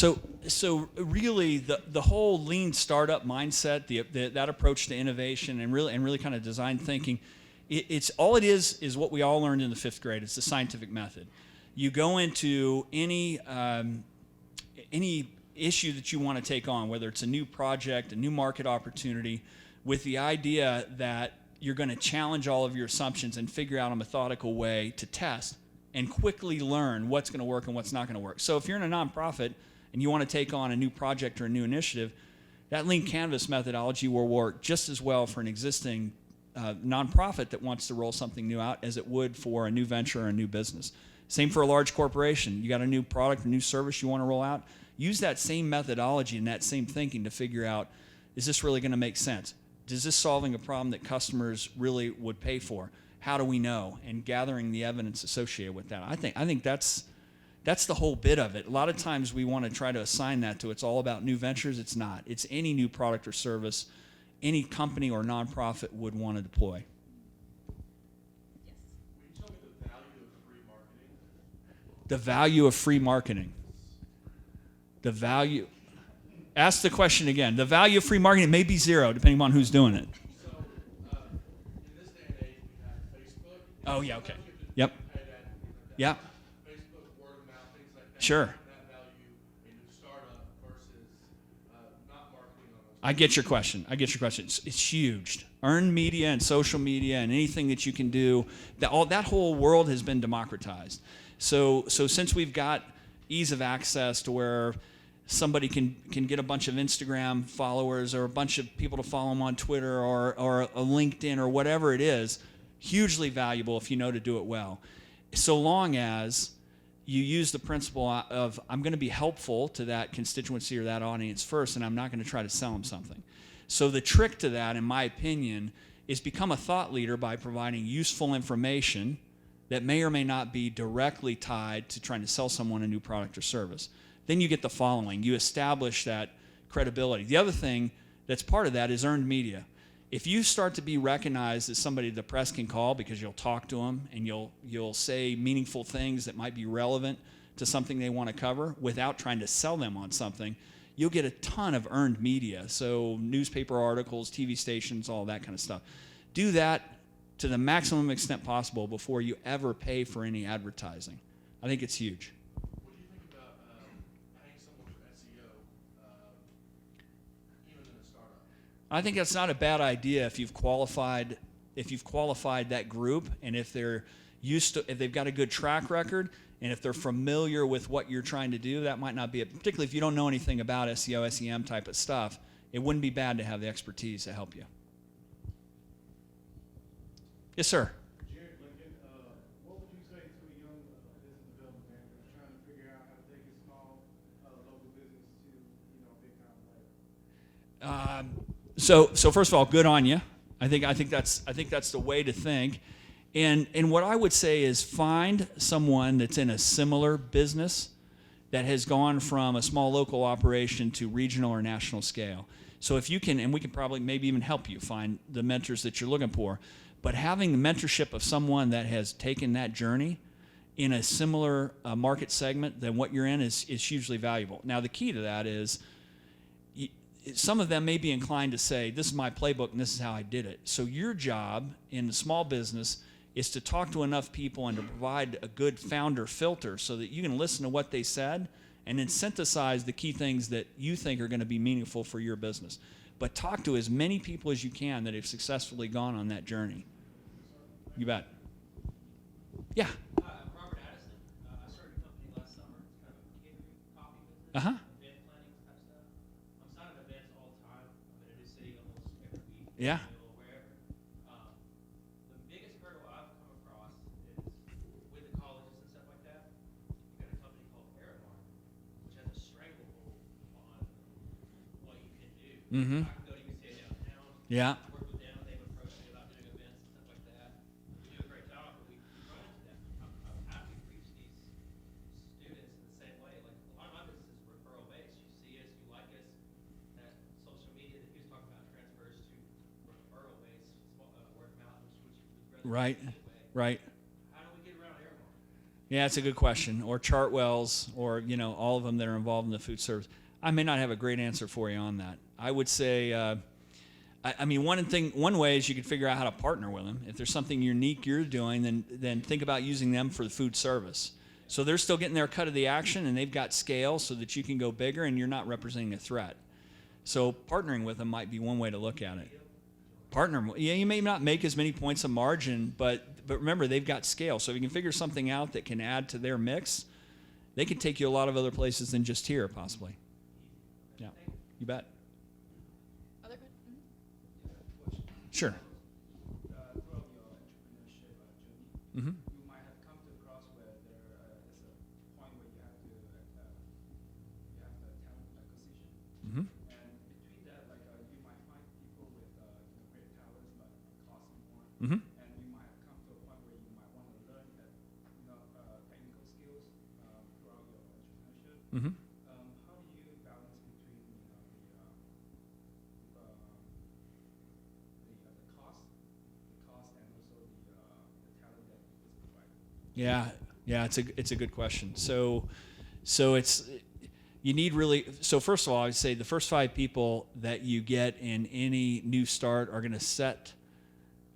So really, the whole lean startup mindset, that approach to innovation, and really kind of design thinking, it's all it is what we all learned in the 5th grade. It's the scientific method. You go into any issue that you want to take on, whether it's a new project, a new market opportunity, with the idea that you're going to challenge all of your assumptions and figure out a methodical way to test and quickly learn what's going to work and what's not going to work. So if you're in a nonprofit and you want to take on a new project or a new initiative, that lean canvas methodology will work just as well for an existing nonprofit that wants to roll something new out as it would for a new venture or a new business. Same for a large corporation. You got a new product, a new service you want to roll out. Use that same methodology and that same thinking to figure out, is this really going to make sense? Is this solving a problem that customers really would pay for? How do we know? And gathering the evidence associated with that. I think that's the whole bit of it. A lot of times we want to try to assign that to it's all about new ventures. It's not. It's any new product or service any company or nonprofit would want to deploy. Yes. Will you tell me the value of free marketing? The value of free marketing. The value. Ask the question again. The value of free marketing may be zero, depending on who's doing it. So, in this day and age, we have Facebook. Oh, yeah, okay. Sometimes you have to Yep. pay that. Yep. Facebook, word of mouth, things like that. Sure. That value in a startup versus not marketing on those. I get your question. It's huge. Earned media and social media and anything that you can do, that whole world has been democratized. So since we've got ease of access to where somebody can get a bunch of Instagram followers or a bunch of people to follow them on Twitter or a LinkedIn or whatever it is, hugely valuable if you know to do it well. So long as you use the principle of I'm going to be helpful to that constituency or that audience first, and I'm not going to try to sell them something. So the trick to that, in my opinion, is become a thought leader by providing useful information that may or may not be directly tied to trying to sell someone a new product or service. Then you get the following. You establish that credibility. The other thing that's part of that is earned media. If you start to be recognized as somebody the press can call because you'll talk to them and you'll say meaningful things that might be relevant to something they want to cover without trying to sell them on something, you'll get a ton of earned media. So newspaper articles, TV stations, all that kind of stuff. Do that to the maximum extent possible before you ever pay for any advertising. I think it's huge. What do you think about paying someone for SEO, even in a startup? I think that's not a bad idea if you've qualified that group, and if they've got a good track record, and if they're familiar with what you're trying to do. That might not be particularly if you don't know anything about SEO, SEM type of stuff. It wouldn't be bad to have the expertise to help you. Yes, sir. Jared Lincoln, what would you say to a young business development manager who's trying to figure out how to take his small local business to big time level? So first of all, good on you. I think that's the way to think. And what I would say is find someone that's in a similar business that has gone from a small local operation to regional or national scale. So if you can, and we can probably maybe even help you find the mentors that you're looking for, but having the mentorship of someone that has taken that journey in a similar market segment than what you're in is hugely valuable. Now, the key to that is some of them may be inclined to say, this is my playbook and this is how I did it. So your job in the small business is to talk to enough people and to provide a good founder filter so that you can listen to what they said and then synthesize the key things that you think are going to be meaningful for your business. But talk to as many people as you can that have successfully gone on that journey. You bet. Yeah. I'm Robert Addison. I started a company last summer. It's kind of a catering coffee business. Uh-huh. Event planning type stuff. I'm signing events all the time. I'm in a new city almost every week. Yeah. Or wherever. The biggest hurdle I've come across is with the colleges and stuff like that. You've got a company called Amerine, which has a stranglehold on what you can do. Mm-hmm. I can go to UCA downtown. Yeah. Work with them. They've approached me about doing events and stuff like that. We do a great job, but we run into that. I'm happy to reach these students in the same way. Like a lot of my business is referral based. You see us, you like us. That social media that he was talking about transfers to referral based word of mouth, which would Right. anyway. Right. How do we get around Airmark? Yeah, it's a good question. Or Chartwells, or all of them that are involved in the food service. I may not have a great answer for you on that. I would say, one way is you could figure out how to partner with them. If there's something unique you're doing, then think about using them for the food service. So they're still getting their cut of the action, and they've got scale so that you can go bigger, and you're not representing a threat. So partnering with them might be one way to look at it. You may not make as many points of margin, but remember, they've got scale. So if you can figure something out that can add to their mix, they can take you a lot of other places than just here, possibly. Yeah, you bet. Other questions? Sure. Throughout your entrepreneurship journey, Mm-hmm. you might have come to a cross where there is a point where you have the talent acquisition, Mm-hmm. and between that, you might find people with great talents but costing more, Mm-hmm. and you might have come to a point where you might want to learn that technical skills throughout your entrepreneurship. Mm-hmm. How do you balance between the cost and also the talent that is provided? Yeah, it's a good question. So it's you need really. So first of all, I would say the first 5 people that you get in any new start are going to set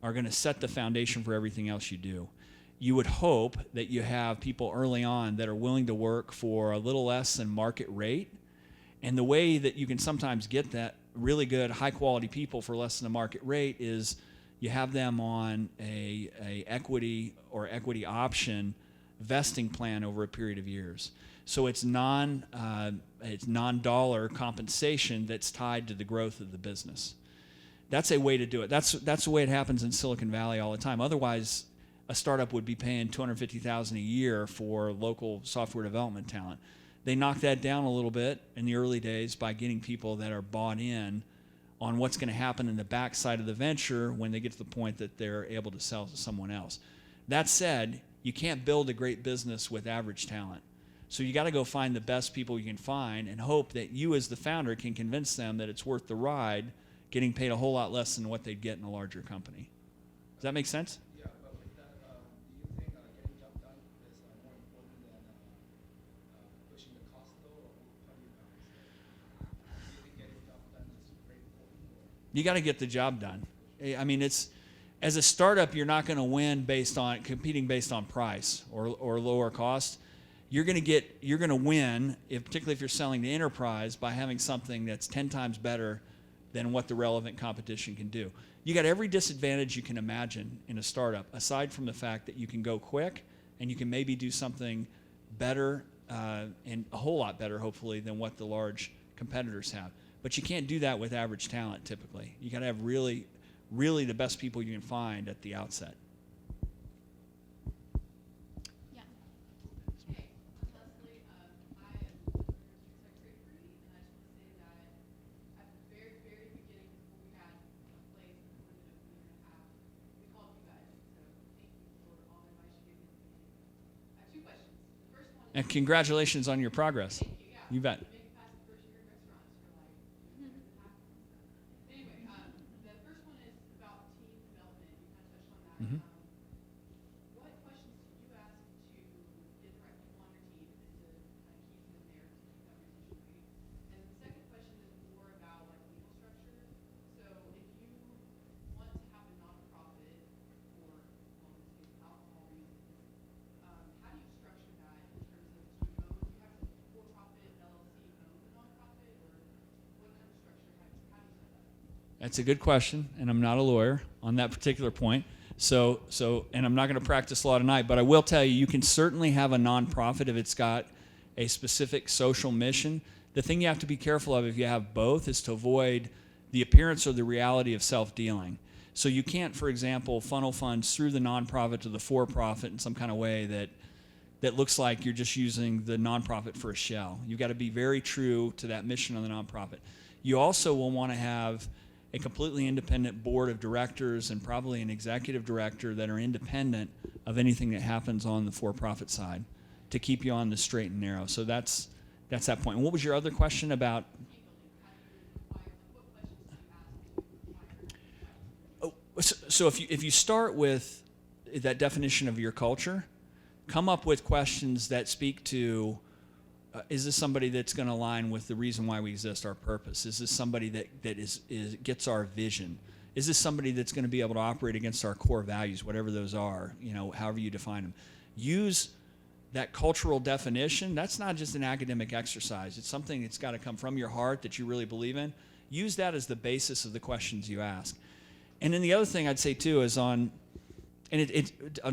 the foundation for everything else you do. You would hope that you have people early on that are willing to work for a little less than market rate. And the way that you can sometimes get that really good, high quality people for less than the market rate is you have them on a equity or equity option vesting plan over a period of years. So it's non-dollar compensation that's tied to the growth of the business. That's a way to do it. That's the way it happens in Silicon Valley all the time. Otherwise, a startup would be paying $250,000 a year for local software development talent. They knock that down a little bit in the early days by getting people that are bought in on what's going to happen in the backside of the venture when they get to the point that they're able to sell to someone else. That said, you can't build a great business with average talent. So you got to go find the best people you can find and hope that you as the founder can convince them that it's worth the ride, getting paid a whole lot less than what they'd get in a larger company. Does that make sense? Yeah, but with that, do you think getting job done is more important than pushing the cost though, or how do you balance that? Do you think getting job done is very important? You got to get the job done. I mean, as a startup, you're not going to win competing based on price or lower cost. You're going to win, particularly if you're selling to enterprise, by having something that's 10 times better than what the relevant competition can do. You got every disadvantage you can imagine in a startup, aside from the fact that you can go quick and you can maybe do something better and a whole lot better, hopefully, than what the large competitors have. But you can't do that with average talent typically. You got to have really, really the best people you can find at the outset. Yeah. Hey, I'm Leslie. I am the Street Secretary, and I just want to say that at the very, very beginning, before we And congratulations on your progress. You bet. Make it past the first year in restaurants for like anyway, the first one is about team development. You kind of touched on that. Mhm. What questions do you ask to get the right people on your team and to kind of keep them there to keep that retention rate? And the second question is more about like legal structure. So if you want to have a nonprofit for, well, in this case, alcohol reasons, how do you structure that in terms of do you have to for-profit LLC own the nonprofit, or what kind of structure, how do you set that up? That's a good question, and I'm not a lawyer on that particular point. So, and I'm not going to practice law tonight, but I will tell you, you can certainly have a nonprofit if it's got a specific social mission. The thing you have to be careful of if you have both is to avoid the appearance or the reality of self-dealing. So you can't, for example, funnel funds through the nonprofit to the for-profit in some kind of way that looks like you're just using the nonprofit for a shell. You've got to be very true to that mission of the nonprofit. You also will want to have a completely independent board of directors and probably an executive director that are independent of anything that happens on the for-profit side to keep you on the straight and narrow. So that's that point. And what was your other question about? Oh, so if you start with that definition of your culture, come up with questions that speak to is this somebody that's going to align with the reason why we exist, our purpose? Is this somebody that gets our vision? Is this somebody that's going to be able to operate against our core values, whatever those are, however you define them? Use that cultural definition. That's not just an academic exercise. It's something that's got to come from your heart that you really believe in. Use that as the basis of the questions you ask. And then the other thing I'd say too is on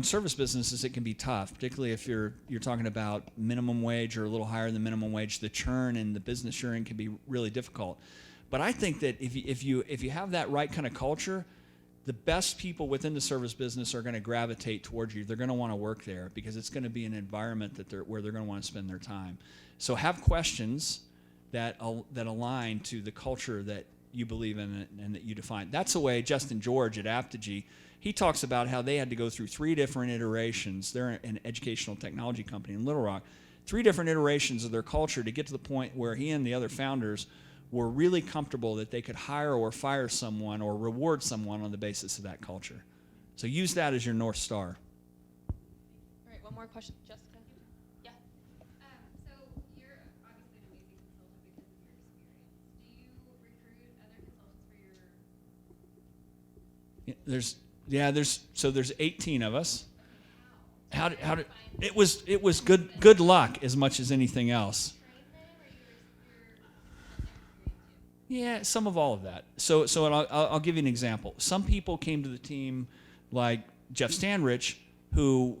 service businesses, it can be tough, particularly if you're talking about minimum wage or a little higher than minimum wage. The churn and the business you're in can be really difficult. But I think that if you have that right kind of culture, the best people within the service business are going to gravitate towards you. They're going to want to work there because it's going to be an environment where they're going to want to spend their time. So have questions that align to the culture that you believe in and that you define. That's the way Justin George at Apogee, he talks about how they had to go through 3 different iterations. They're an educational technology company in Little Rock. 3 different iterations of their culture to get to the point where he and the other founders were really comfortable that they could hire or fire someone or reward someone on the basis of that culture. So use that as your North Star. All right, one more question. Jessica? Yeah. So you're obviously an amazing consultant because of your experience. Do you recruit other consultants for your? There's 18 of us. How did it was good luck as much as anything else. Yeah, some of all of that. So I'll give you an example. Some people came to the team like Jeff Stanrich, who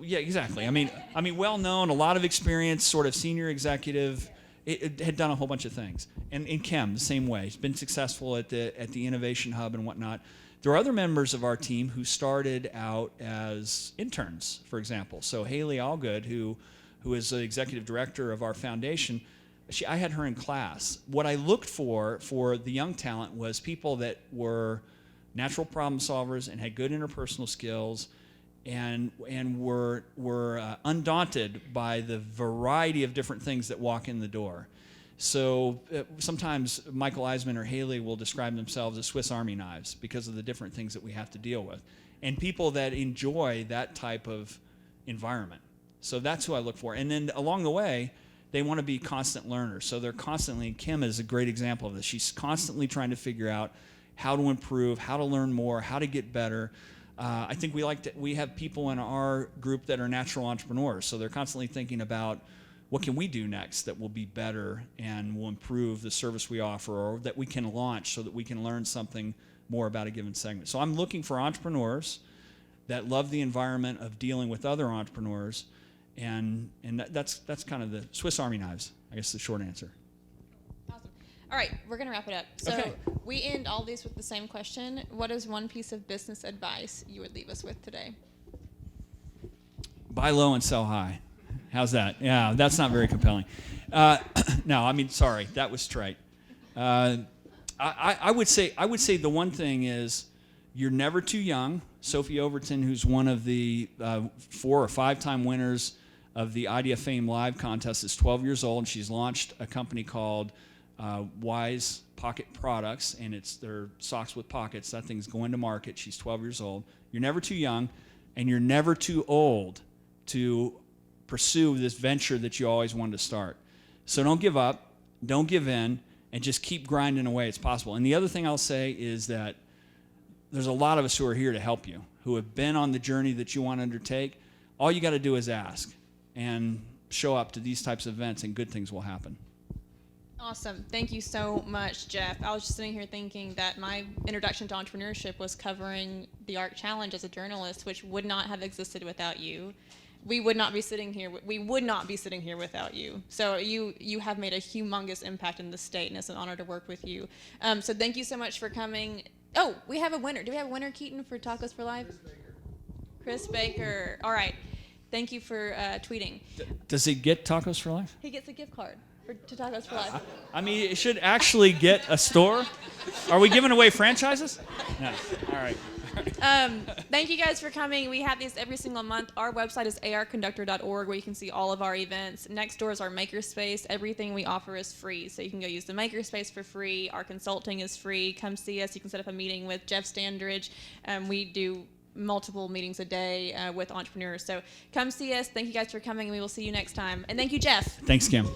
yeah, exactly. I mean, well known, a lot of experience, sort of senior executive. It had done a whole bunch of things. And Kim, the same way. He's been successful at the Innovation Hub and whatnot. There are other members of our team who started out as interns, for example. So Haley Allgood, who is the executive director of our foundation, I had her in class. What I looked for the young talent was people that were natural problem solvers and had good interpersonal skills and were undaunted by the variety of different things that walk in the door. So sometimes Michael Eisman or Haley will describe themselves as Swiss Army knives because of the different things that we have to deal with. And people that enjoy that type of environment. So that's who I look for. And then along the way, they want to be constant learners. So they're constantly, Kim is a great example of this. She's constantly trying to figure out how to improve, how to learn more, how to get better. I think we have people in our group that are natural entrepreneurs. So they're constantly thinking about what can we do next that will be better and will improve the service we offer, or that we can launch so that we can learn something more about a given segment. So I'm looking for entrepreneurs that love the environment of dealing with other entrepreneurs, and that's kind of the Swiss Army knives, I guess, the short answer. Awesome. All right, we're going to wrap it up. So Okay. we end all these with the same question. What is one piece of business advice you would leave us with today? Buy low and sell high. How's that? Yeah, that's not very compelling. No, I mean, sorry, that was trite. I would say the one thing is you're never too young. Sophie Overton, who's one of the 4 or 5 time winners of the Idea Fame Live contest is 12 years old, and she's launched a company called Wise Pocket Products, and it's their socks with pockets. That thing's going to market. She's 12 years old. You're never too young, and you're never too old to pursue this venture that you always wanted to start. So don't give up, don't give in, and just keep grinding away. It's possible. And the other thing I'll say is that there's a lot of us who are here to help you, who have been on the journey that you want to undertake. All you got to do is ask and show up to these types of events, and good things will happen. Awesome. Thank you so much, Jeff. I was just sitting here thinking that my introduction to entrepreneurship was covering the ARC Challenge as a journalist, which would not have existed without you. We would not be sitting here without you. So you have made a humongous impact in the state, and it's an honor to work with you. So thank you so much for coming. Oh, we have a winner. Do we have a winner, Keaton, for Tacos for Life? Chris Baker. All right. Thank you for tweeting. Does he get Tacos for Life? He gets a gift card to Tacos for Life. I mean, it should actually get a store. Are we giving away franchises? No. All right. Thank you guys for coming. We have these every single month. Our website is arconductor.org, where you can see all of our events. Next door is our makerspace. Everything we offer is free, so you can go use the makerspace for free. Our consulting is free. Come see us. You can set up a meeting with Jeff Standridge. We do multiple meetings a day with entrepreneurs. So come see us. Thank you guys for coming, and we will see you next time. And thank you, Jeff. Thanks, Kim.